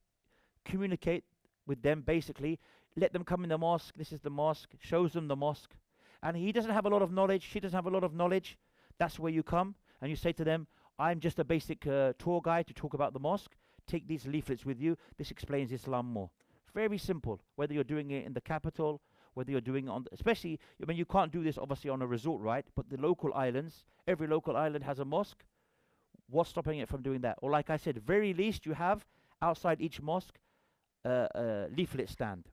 communicate with them basically. Let them come in the mosque. This is the mosque. Shows them the mosque. And he doesn't have a lot of knowledge. She doesn't have a lot of knowledge. That's where you come and you say to them, I'm just a basic tour guide to talk about the mosque. Take these leaflets with you. This explains Islam more. Very simple. Whether you're doing it in the capital, whether you're doing it on, especially, I mean, you can't do this obviously on a resort, right? But the local islands, every local island has a mosque. What's stopping it from doing that? Or like I said, very least you have outside each mosque a leaflet stand.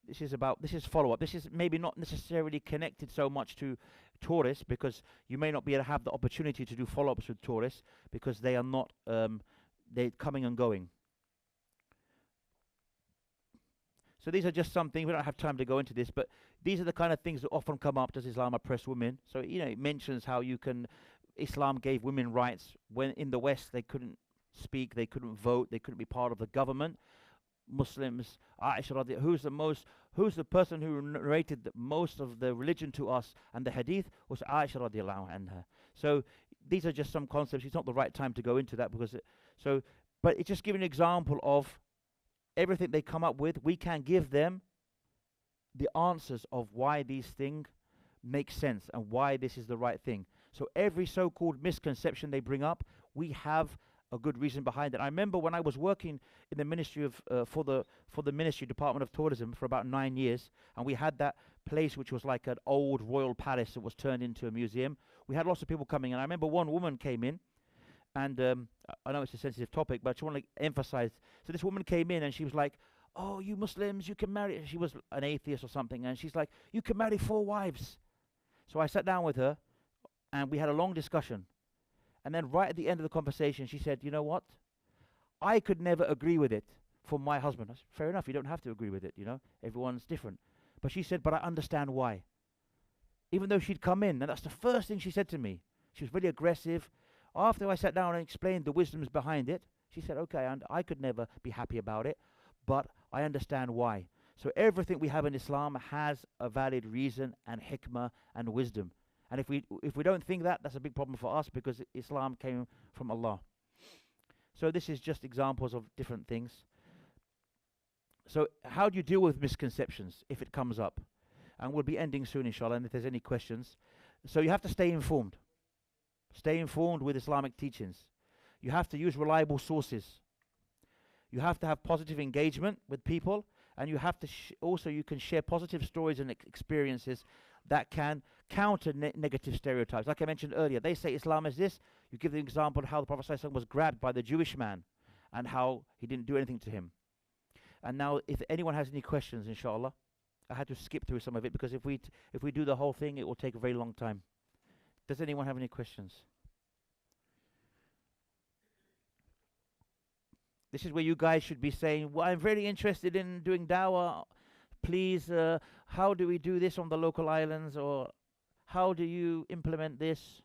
This is follow-up. This is maybe not necessarily connected so much to tourists, because you may not be able to have the opportunity to do follow-ups with tourists because they are not, they're coming and going. So these are just some things. We don't have time to go into this, but these are the kind of things that often come up. Does Islam oppress women? So, it mentions how Islam gave women rights when in the West they couldn't speak, they couldn't vote, they couldn't be part of the government. Muslims, Aisha, who's the person who narrated most of the religion to us and the hadith was Aisha radiallahu anha. So these are just some concepts. It's not the right time to go into that but it's just giving an example of everything they come up with. We can give them the answers of why these things make sense and why this is the right thing. So every so-called misconception they bring up, we have a good reason behind it. I remember when I was working in the ministry for the ministry Department of Tourism for about 9 years, and we had that place which was like an old royal palace that was turned into a museum. We had lots of people coming, and I remember one woman came in, and I know it's a sensitive topic, but I just want to emphasize. So this woman came in, and she was like, "Oh, you Muslims, you can marry." She was an atheist or something, and she's like, "You can marry 4 wives." So I sat down with her, and we had a long discussion. And then right at the end of the conversation, she said, "You know what? I could never agree with it for my husband." I said, "Fair enough, you don't have to agree with it, everyone's different." But she said, "But I understand why." Even though she'd come in, and that's the first thing she said to me. She was really aggressive. After I sat down and explained the wisdoms behind it, she said, "Okay, and I could never be happy about it, but I understand why." So everything we have in Islam has a valid reason and hikmah and wisdom. And if we don't think that, that's a big problem for us, because Islam came from Allah. So this is just examples of different things. So how do you deal with misconceptions if it comes up? And we'll be ending soon, inshallah, and if there's any questions. So you have to stay informed. Stay informed with Islamic teachings. You have to use reliable sources. You have to have positive engagement with people, and you have to also you can share positive stories and experiences that can counter negative stereotypes. Like I mentioned earlier, they say Islam is this. You give the example of how the Prophet ﷺ was grabbed by the Jewish man and how he didn't do anything to him. And now, if anyone has any questions, inshallah, I had to skip through some of it because if we do the whole thing, it will take a very long time. Does anyone have any questions? This is where you guys should be saying, "Well, I'm very interested in doing dawah. Please, how do we do this on the local islands, or how do you implement this?"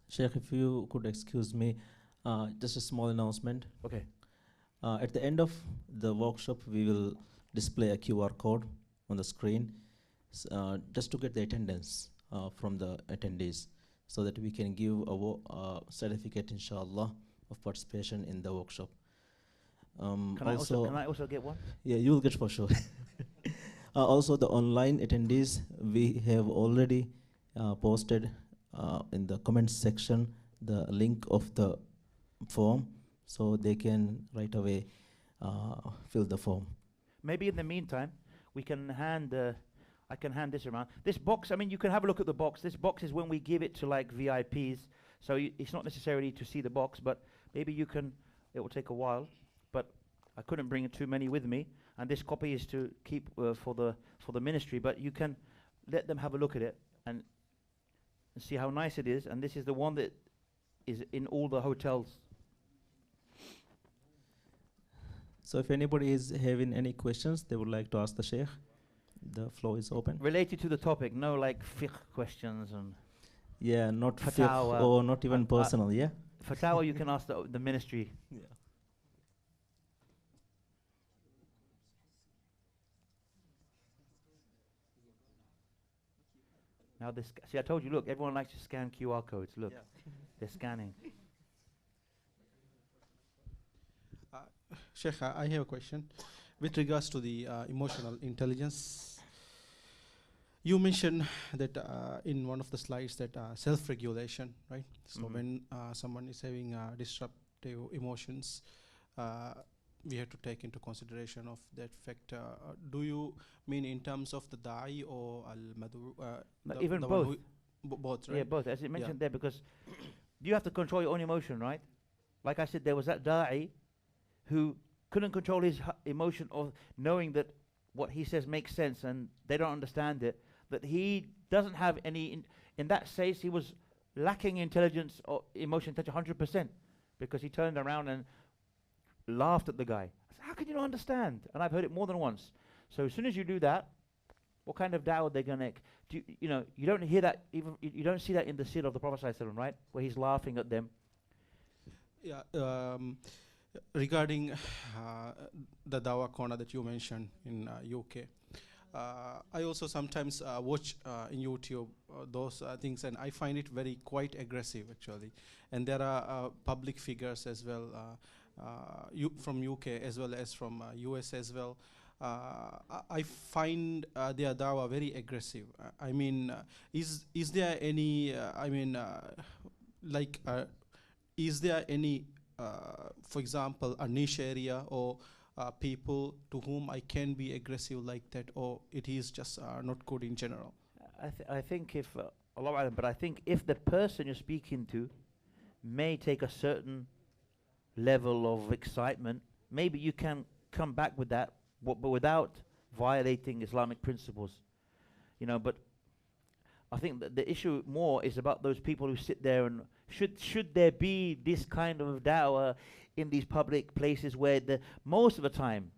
Sheikh, if you could excuse me, just a small announcement. Okay. At the end of the workshop, we will display a QR code on the screen just to get the attendance from the attendees, so that we can give a certificate, inshallah, of participation in the workshop. Can I also get one? Yeah, you will get for sure. Also, the online attendees, we have already posted in the comments section the link of the form, so they can right away fill the form. Maybe in the meantime, we can hand. I can hand this around. This box. I mean, you can have a look at the box. This box is when we give it to like VIPs. So it's not necessarily to see the box, but maybe you can. It will take a while, but I couldn't bring too many with me. And this copy is to keep for the ministry. But you can let them have a look at it and see how nice it is. And this is the one that is in all the hotels. So if anybody is having any questions they would like to ask the Sheikh, the floor is open. Related to the topic, no like fiqh questions and Yeah, not Fatawa. fiqh or not even personal, yeah? Fatawa you can ask the ministry. Yeah. Now this, see, I told you, look, everyone likes to scan QR codes. Look, they're scanning. Sheikh, I have a question. With regards to the emotional intelligence, you mentioned that in one of the slides that self-regulation, right? So when someone is having disruptive emotions, we have to take into consideration of that factor. Do you mean in terms of the da'i or al-madu? Even both. Both, right? Yeah, both. As it mentioned there, because you have to control your own emotion, right? Like I said, there was that da'i who couldn't control his emotion of knowing that what he says makes sense and they don't understand it, that he doesn't have any, in that sense, he was lacking intelligence or emotion touch 100%, because he turned around and laughed at the guy. I said, how can you not understand? And I've heard it more than once. So as soon as you do that, what kind of da'wah they're going to, you know, you don't hear that, even you don't see that in the seerah of the Prophet ﷺ, right? Where he's laughing at them. Yeah, regarding the Dawah corner that you mentioned in UK, I also sometimes watch in YouTube those things, and I find it quite aggressive actually. And there are public figures as well, from UK as well as from US as well. I find their Dawah very aggressive. I mean, is there any? Is there any? For example, a niche area or people to whom I can be aggressive like that, or it is just not good in general? I think if, but I think if the person you're speaking to may take a certain level of excitement, maybe you can come back with that, but without violating Islamic principles. You know, but I think that the issue more is about those people who sit there and should there be this kind of da'wah in these public places where most of the time,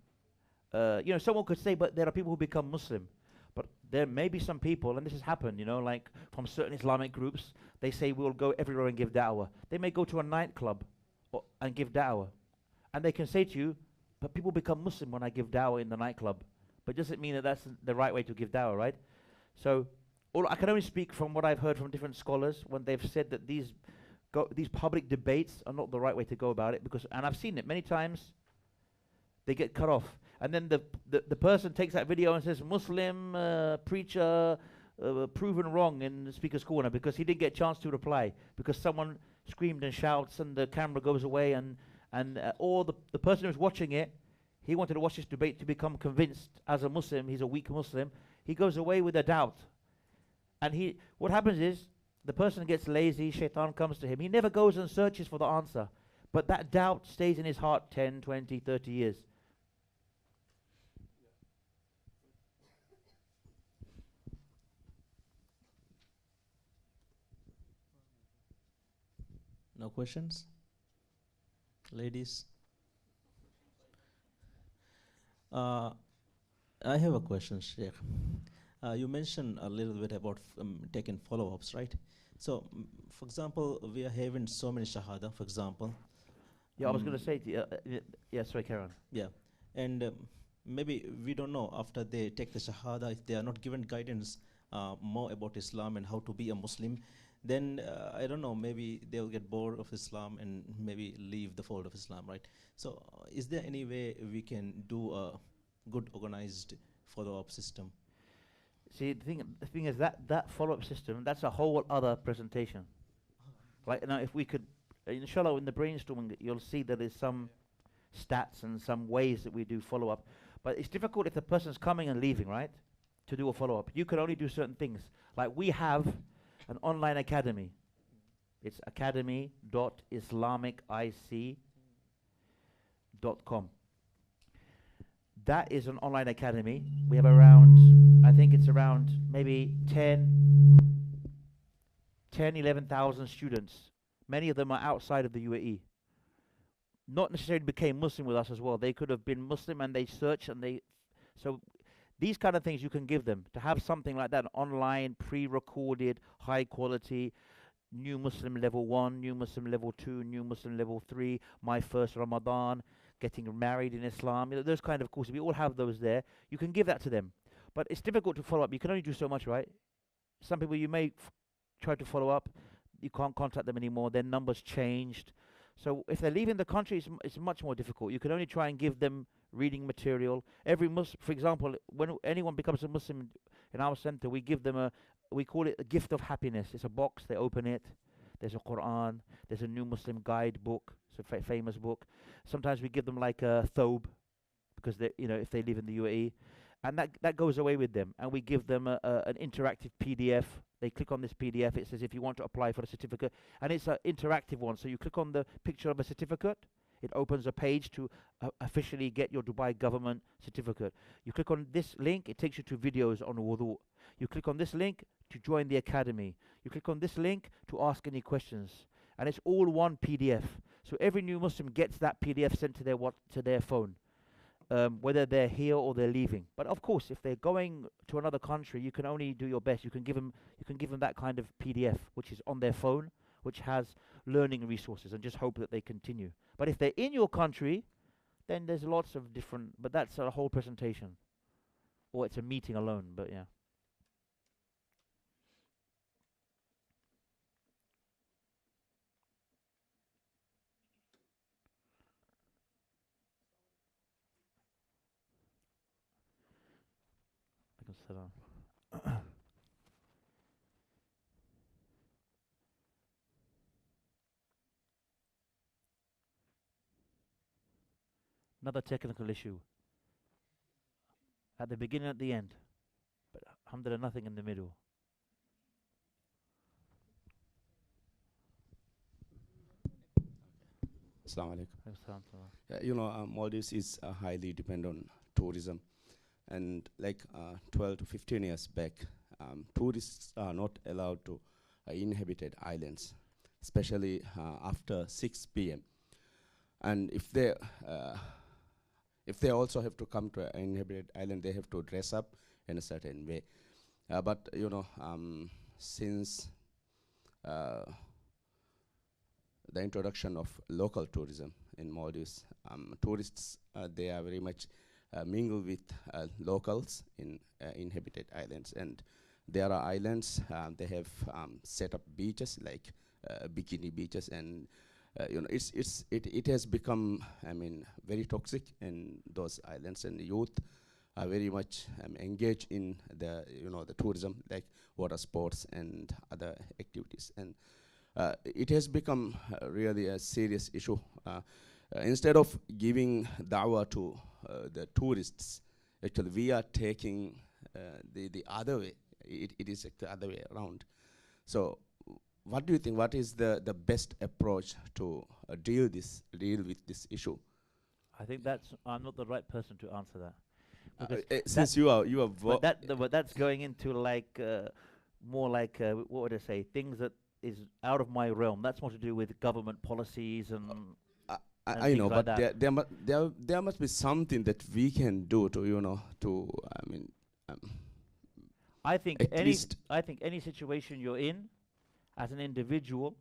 you know, someone could say, but there are people who become Muslim. But there may be some people, and this has happened, you know, like from certain Islamic groups, they say we'll go everywhere and give da'wah. They may go to a nightclub and give da'wah. And they can say to you, but people become Muslim when I give da'wah in the nightclub. But it doesn't mean that that's the right way to give da'wah, right? So I can only speak from what I've heard from different scholars when they've said that these public debates are not the right way to go about it, because, and I've seen it many times, they get cut off. And then the person takes that video and says, Muslim preacher proven wrong in the speaker's corner, because he didn't get a chance to reply, because someone screamed and shouts and the camera goes away, or the person who's watching it, he wanted to watch this debate to become convinced as a Muslim, he's a weak Muslim, he goes away with a doubt. And what happens is, the person gets lazy, shaitan comes to him. He never goes and searches for the answer. But that doubt stays in his heart 10, 20, 30 years. No questions? Ladies? I have a question, Sheikh. You mentioned a little bit about taking follow-ups, right? So, for example, we are having so many shahada, for example. Yeah, I was going to say, yeah, sorry, Karen. Yeah, and maybe we don't know after they take the shahada, if they are not given guidance more about Islam and how to be a Muslim, then I don't know, maybe they'll get bored of Islam and maybe leave the fold of Islam, right? So is there any way we can do a good organized follow-up system? See, the thing is that follow-up system, that's a whole other presentation. Like now, if we could, inshallah, in the brainstorming, you'll see that there's some stats and some ways that we do follow-up. But it's difficult if the person's coming and leaving, right? To do a follow-up, you can only do certain things. Like we have an online academy. It's academy.islamic.com. That is an online academy. We have around, I think it's around maybe 11,000 students. Many of them are outside of the UAE. Not necessarily became Muslim with us as well. They could have been Muslim and they search and they, so these kind of things you can give them. To have something like that online, pre-recorded, high quality, new Muslim level 1, new Muslim level 2, new Muslim level 3, my first Ramadan, getting married in Islam, those kind of courses. We all have those there. You can give that to them. But it's difficult to follow up. You can only do so much, right? Some people you may try to follow up. You can't contact them anymore. Their number's changed. So if they're leaving the country, it's much more difficult. You can only try and give them reading material. Every Muslim, for example, when anyone becomes a Muslim in our center, we give them we call it a gift of happiness. It's a box. They open it. There's a Quran. There's a new Muslim guidebook. It's a famous book. Sometimes we give them like a thobe, because they, if they live in the UAE, and that goes away with them. And we give them an interactive PDF. They click on this PDF. It says if you want to apply for a certificate, and it's an interactive one. So you click on the picture of a certificate. It opens a page to officially get your Dubai government certificate. You click on this link, it takes you to videos on wudu. You click on this link to join the academy. You click on this link to ask any questions. And it's all one PDF. So every new Muslim gets that PDF sent to their phone, whether they're here or they're leaving. But of course, if they're going to another country, you can only do your best. You can give them that kind of PDF, which is on their phone, which has learning resources, and just hope that they continue. But if they're in your country, then there's lots of different, but that's a whole presentation. Or it's a meeting alone, but yeah. Another technical issue. At the beginning and at the end. But alhamdulillah, nothing in the middle. Assalamu alaikum. Maldives is highly dependent on tourism. And like 12 to 15 years back, tourists are not allowed to inhabited islands, especially after 6 p.m. And if they also have to come to an inhabited island, they have to dress up in a certain way. But since the introduction of local tourism in Maldives, tourists they are very much mingle with locals in inhabited islands, and there are islands they have set up beaches like bikini beaches, and it has become very toxic in those islands, and the youth are very much engaged in the the tourism, like water sports and other activities, and it has become really a serious issue. Instead of giving dawah to the tourists, actually we are taking the other way. It is the other way around. So what do you think? What is the best approach to deal with this issue? I think I'm not the right person to answer that. Since you are but that's going into like more like what would I say? Things that is out of my realm. That's more to do with government policies and. I know, like but there must be something that we can do to I think any situation you're in, as an individual,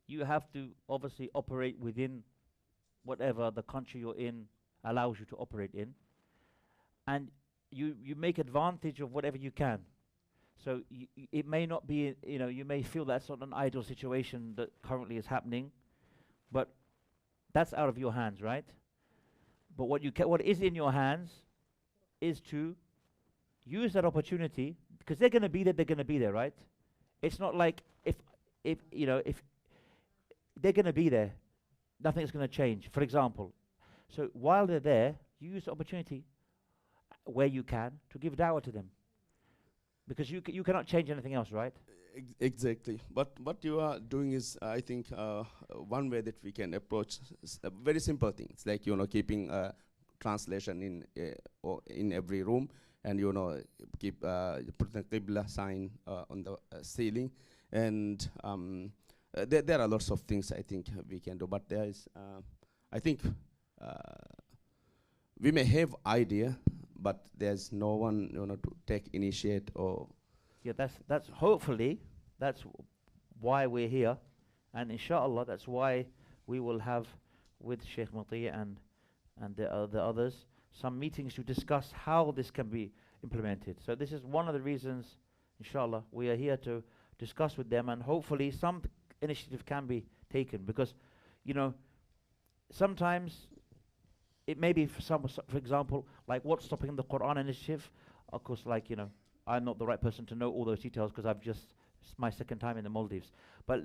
you have to obviously operate within whatever the country you're in allows you to operate in, and you make advantage of whatever you can. So it may not be, you may feel that's not an ideal situation that currently is happening, but that's out of your hands, right? But what is in your hands is to use that opportunity, because they're going to be there. They're going to be there, right? It's not like if they're going to be there, nothing's going to change. For example, so while they're there, you use the opportunity where you can to give da'wah to them, because you cannot change anything else, right? Exactly. But what you are doing is, I think, one way that we can approach a very simple thing. It's like, keeping translation in every room, and, keep put the Qibla sign on the ceiling. And there are lots of things I think we can do. But there is, I think, we may have idea, but there's no one, to take initiate or. Yeah, that's hopefully that's why we're here, and inshallah that's why we will have with Sheikh Mati and the others some meetings to discuss how this can be implemented. So this is one of the reasons, inshallah, we are here to discuss with them, and hopefully some initiative can be taken, because sometimes it may be for example, like what's stopping the Quran initiative. Of course, like I'm not the right person to know all those details, because it's my second time in the Maldives. But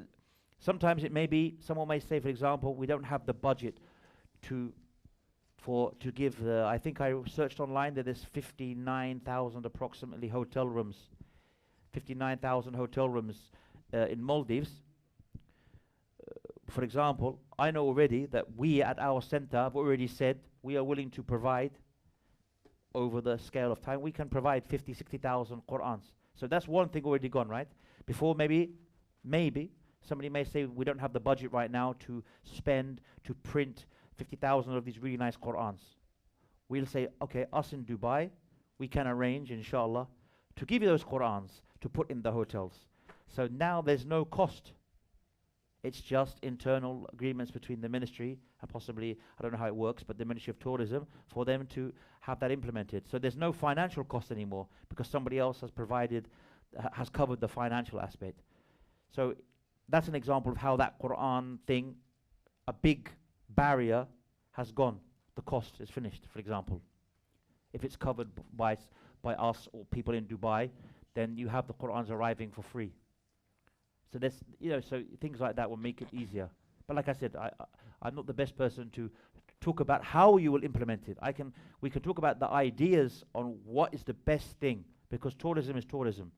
sometimes it may be, someone may say, for example, we don't have the budget to give the, I think I searched online that there's 59,000 approximately hotel rooms, 59,000 hotel rooms in Maldives. For example, I know already that we at our center have already said we are willing to provide, over the scale of time, we can provide 50, 60,000 Qur'ans. So that's one thing already gone, right? Before maybe somebody may say we don't have the budget right now to print 50,000 of these really nice Qur'ans. We'll say, okay, us in Dubai, we can arrange, inshallah, to give you those Qur'ans to put in the hotels. So now there's no cost. It's just internal agreements between the ministry and possibly, I don't know how it works, but the Ministry of Tourism, for them to have that implemented. So there's no financial cost anymore, because somebody else has provided, has covered the financial aspect. So that's an example of how that Quran thing, a big barrier, has gone. The cost is finished, for example. If it's covered by us or people in Dubai, then you have the Qur'ans arriving for free. So there's, so things like that will make it easier. But like I said, I'm not the best person to talk about how you will implement it. We can talk about the ideas on what is the best thing, because tourism is tourism.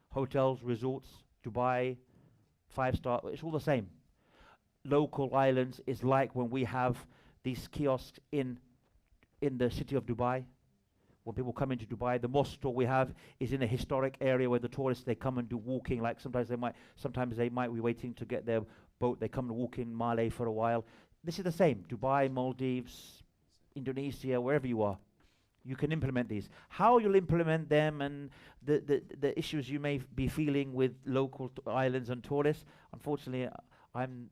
Hotels, resorts, Dubai, 5-star, it's all the same. Local islands is like when we have these kiosks in the city of Dubai. When people come into Dubai, the mosque store we have is in a historic area where the tourists, they come and do walking. Like sometimes they might be waiting to get their boat. They come and walk in Malé for a while. This is the same. Dubai, Maldives, Indonesia, wherever you are, you can implement these. How you'll implement them and the issues you may be feeling with local islands and tourists, unfortunately, I'm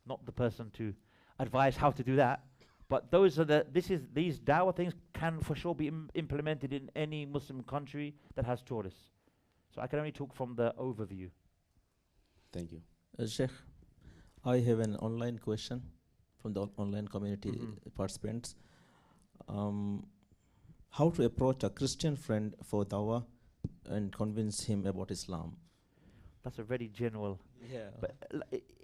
not the person to advise how to do that. But these dawah things can for sure be implemented in any Muslim country that has tourists. So I can only talk from the overview. Thank you. Sheikh, I have an online question from the online community participants. How to approach a Christian friend for dawah and convince him about Islam? That's a very general. Yeah. But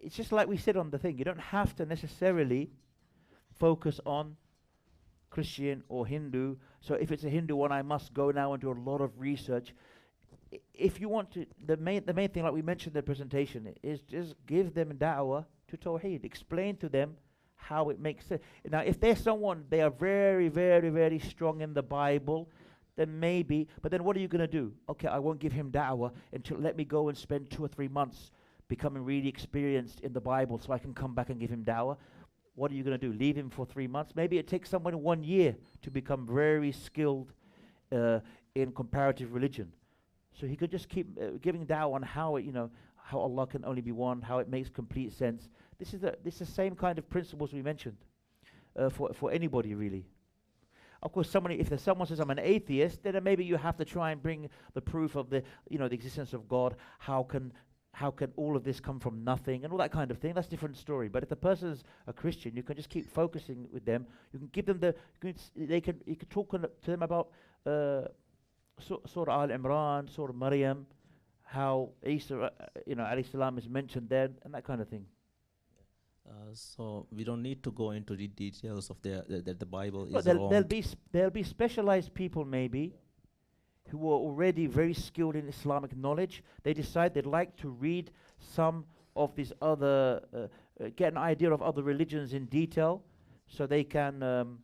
it's just like we said on the thing. You don't have to necessarily focus on Christian or Hindu. So if it's a Hindu one, I must go now and do a lot of research. If you want to, the main thing, like we mentioned in the presentation, is just give them da'wah to Tawheed. Explain to them how it makes sense. Now, if there's someone, they are very, very, very strong in the Bible, then maybe, but then what are you going to do? Okay, I won't give him da'wah until let me go and spend 2 or 3 months becoming really experienced in the Bible so I can come back and give him da'wah. What are you going to do? Leave him for 3 months? Maybe it takes someone 1 year to become very skilled in comparative religion. So he could just keep giving da'wah on how it, how Allah can only be one, how it makes complete sense. This is the same kind of principles we mentioned for anybody really. Of course, if someone says I'm an atheist, then maybe you have to try and bring the proof of the existence of God. How can all of this come from nothing and all that kind of thing? That's a different story. But if the person is a Christian, you can just keep focusing with them. You can give them you can talk to them about Surah Al Imran, Surah Maryam, how Isa, alayhi salam is mentioned there, and that kind of thing. So we don't need to go into the details of that the Bible But is there'll wrong. be specialized people maybe who are already very skilled in Islamic knowledge. They decide they'd like to read some of these other, get an idea of other religions in detail, so they can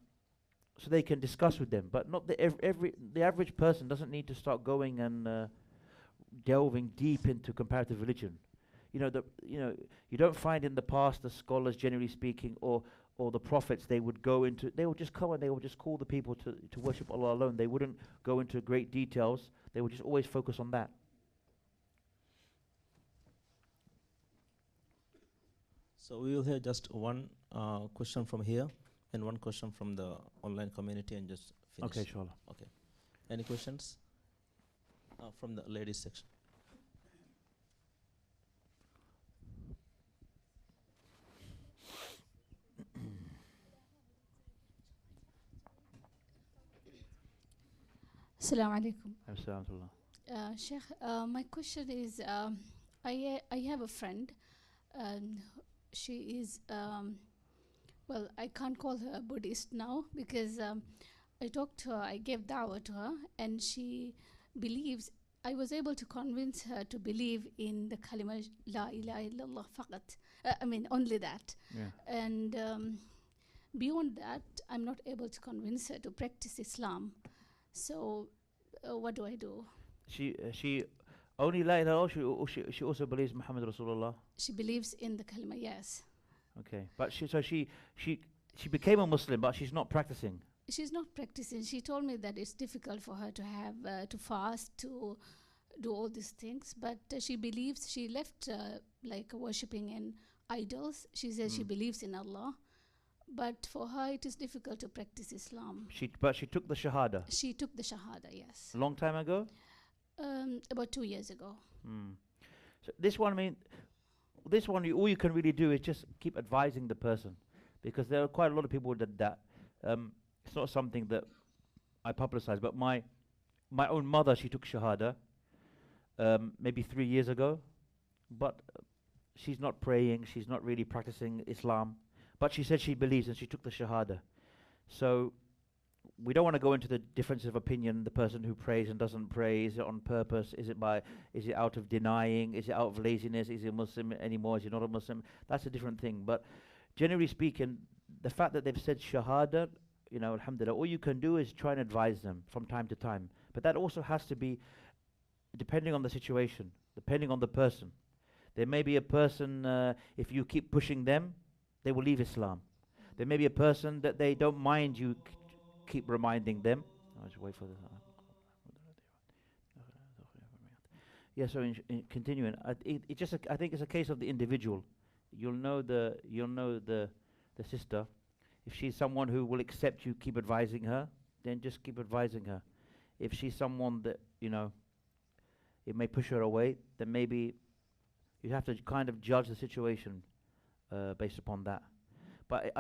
discuss with them. But not the average person doesn't need to start going and delving deep into comparative religion. You don't find in the past the scholars, generally speaking, or the prophets, they would just come and they would just call the people to worship Allah alone. They wouldn't go into great details. They would just always focus on that. So we will have just one question from here and one question from the online community and just finish. Okay, inshallah. Okay. Any questions? From the ladies section. Assalamu alaikum. Assalamu Sheikh, my question is, I have a friend, and she is, well, I can't call her a Buddhist now because I talked to her, I gave dawah to her, and she believes, I was able to convince her to believe in the kalima La ilaha illallah faqat. Only that. Yeah. And beyond that, I'm not able to convince her to practice Islam. So, what do I do? She only la ilaha illallah, or she also believes Muhammad Rasulullah. She believes in the kalima, yes. Okay, but she became a Muslim, but she's not practicing. She's not practicing. She told me that it's difficult for her to have to fast, to do all these things. But she believes, she left like worshipping in idols. She says she believes in Allah. But for her, it is difficult to practice Islam. But she took the Shahada. She took the Shahada, yes. A long time ago? About 2 years ago. So this one, all you can really do is just keep advising the person, because there are quite a lot of people that it's not something that I publicize, but my own mother, she took Shahada maybe 3 years ago, but she's not praying, she's not really practicing Islam, but she said she believes and she took the Shahada. So we don't want to go into the difference of opinion, the person who prays and doesn't pray. Is it on purpose? Is it out of denying? Is it out of laziness? Is he a Muslim anymore? Is he not a Muslim? That's a different thing. But generally speaking, the fact that they've said Shahada, alhamdulillah, all you can do is try and advise them from time to time. But that also has to be depending on the situation, depending on the person. There may be a person, if you keep pushing them, they will leave Islam. There may be a person that they don't mind you keep reminding them. I'll just wait for this. Yeah, so in continuing, I think it's a case of the individual. You'll know the sister. If she's someone who will accept you, keep advising her, then just keep advising her. If she's someone that, it may push her away, then maybe you have to kind of judge the situation based upon that. But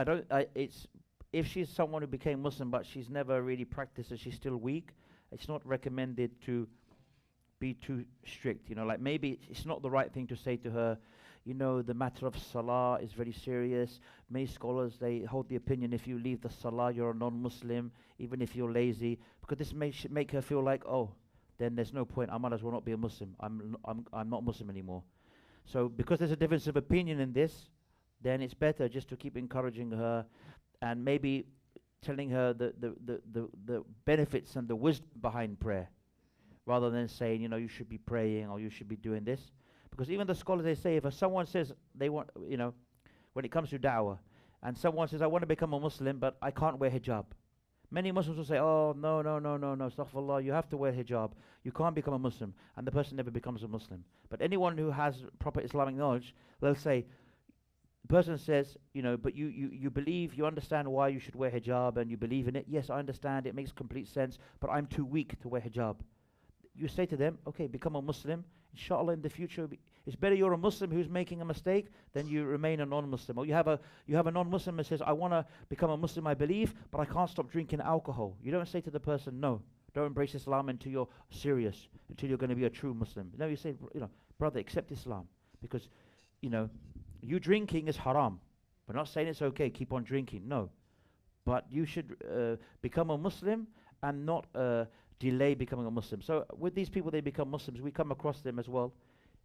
if she's someone who became Muslim but she's never really practiced and she's still weak, it's not recommended to be too strict. Like maybe it's not the right thing to say to her, the matter of salah is very serious. Many scholars, they hold the opinion if you leave the salah, you're a non-Muslim, even if you're lazy, because this may make her feel like, oh, then there's no point, I might as well not be a Muslim. I'm not Muslim anymore. So because there's a difference of opinion in this, then it's better just to keep encouraging her and maybe telling her the benefits and the wisdom behind prayer, rather than saying, you should be praying or you should be doing this. Because even the scholars, they say, if someone says they want, when it comes to da'wah, and someone says, I want to become a Muslim, but I can't wear hijab. Many Muslims will say, oh, no, astaghfirullah, you have to wear hijab. You can't become a Muslim. And the person never becomes a Muslim. But anyone who has proper Islamic knowledge, they'll say, the person says, you know, but you believe, you understand why you should wear hijab and you believe in it. Yes, I understand. It makes complete sense, but I'm too weak to wear hijab. You say to them, okay, become a Muslim. Inshallah, in the future, it's better you're a Muslim who's making a mistake than you remain a non-Muslim. Or you have a non-Muslim who says, I want to become a Muslim, I believe, but I can't stop drinking alcohol. You don't say to the person, no, don't embrace Islam until you're serious, until you're going to be a true Muslim. No, you say, you know, brother, accept Islam, because, you know, you drinking is haram. We're not saying it's okay, keep on drinking, no. But you should become a Muslim and not delay becoming a Muslim. So with these people, they become Muslims. We come across them as well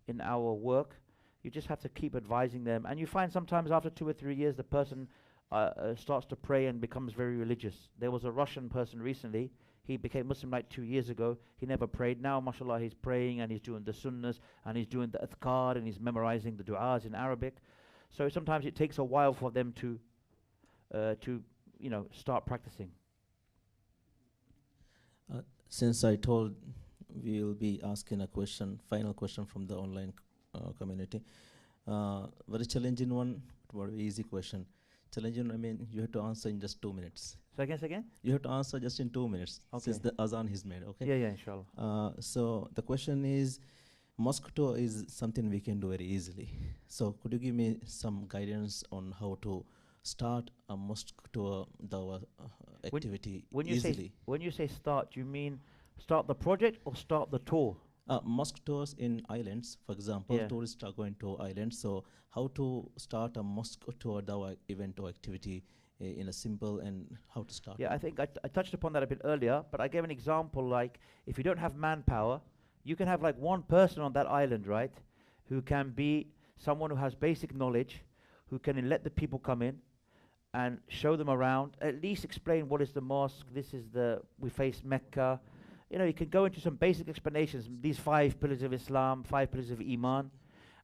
in our work. You just have to keep advising them. And you find sometimes after 2 or 3 years, the person starts to pray and becomes very religious. There was a Russian person recently. He became Muslim like 2 years ago. He never prayed. Now, mashallah, he's praying and he's doing the sunnahs and he's doing the adhkar and he's memorizing the du'as in Arabic. So sometimes it takes a while for them to you know, start practicing. Since I told we'll be asking a question, final question from the online community. Very challenging one, but very easy question. Challenging, I mean, you have to answer in just 2 minutes. So again? You have to answer just in 2 minutes, Okay. since the azan is made, okay? Yeah, inshallah. So the question is, mosque tour is something we can do very easily. So could you give me some guidance on how to start a mosque tour Dawah activity easily? When you say start, do you mean start the project or start the tour? Mosque tours in islands, for example, Yeah. tourists are going to islands. So how to start a mosque tour Dawah event or activity in a simple, and how to start? Yeah, I think I touched upon that a bit earlier, but I gave an example, like if you don't have manpower, you can have like one person on that island, right, who can be someone who has basic knowledge, who can let the people come in and show them around, at least explain what is the mosque, we face Mecca. You know, you can go into some basic explanations, these 5 pillars of Islam, 5 pillars of Iman,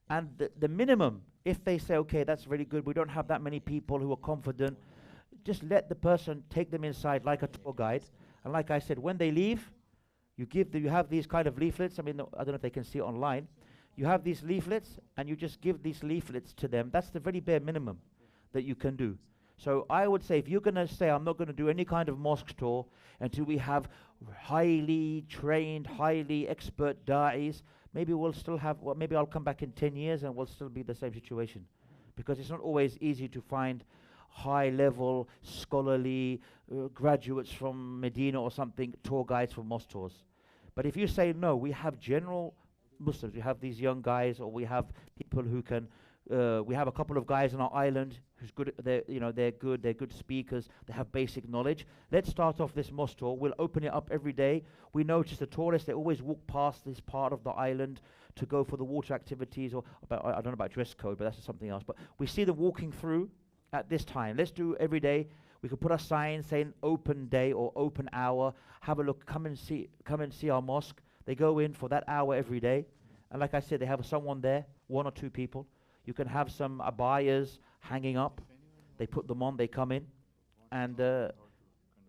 and the minimum, if they say, okay, that's really good, we don't have that many people who are confident, just let the person take them inside like a tour guide. And like I said, when they leave, you have these kind of leaflets. I mean, I don't know if they can see it online. You have these leaflets, and you just give these leaflets to them. That's the very bare minimum that you can do. So I would say, if you're going to say, I'm not going to do any kind of mosque tour until we have highly trained, highly expert da'is, maybe we'll still have, well, maybe I'll come back in 10 years and we'll still be the same situation. Because it's not always easy to find high-level, scholarly graduates from Medina or something, tour guides for mosque tours. But if you say, no, we have general Muslims, we have these young guys, or we have people who can, we have a couple of guys on our island who's good, they're good speakers, they have basic knowledge. Let's start off this mosque tour. We'll open it up every day. We notice the tourists, they always walk past this part of the island to go for the water activities, or I don't know about dress code, but that's something else. But we see them walking through at this time. Let's do every day. We could put a sign saying open day or open hour. Have a look, come and see our mosque. They go in for that hour every day. And like I said, they have someone there, 1 or 2 people. You can have some abayas hanging up. They put them on, they come in. And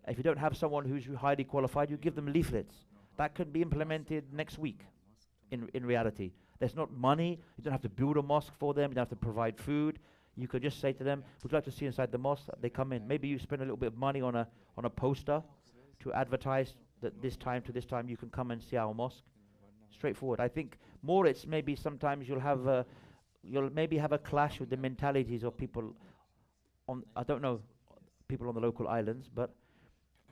if you don't have someone who's highly qualified, you give them leaflets. That could be implemented next week in reality. There's not money. You don't have to build a mosque for them. You don't have to provide food. You could just say to them, would you like to see inside the mosque? They come in. Maybe you spend a little bit of money on a poster to advertise that this time to this time you can come and see our mosque. Straightforward. I think more it's maybe sometimes you'll maybe have a clash with the mentalities of people on, I don't know, people on the local islands, but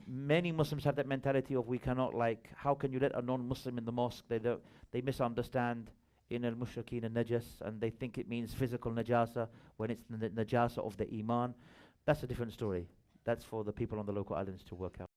many Muslims have that mentality of we cannot, like, how can you let a non-Muslim in the mosque? They misunderstand in al-mushrikeen al-najas, and they think it means physical najasa when it's the najasa of the iman. That's a different story. That's for the people on the local islands to work out.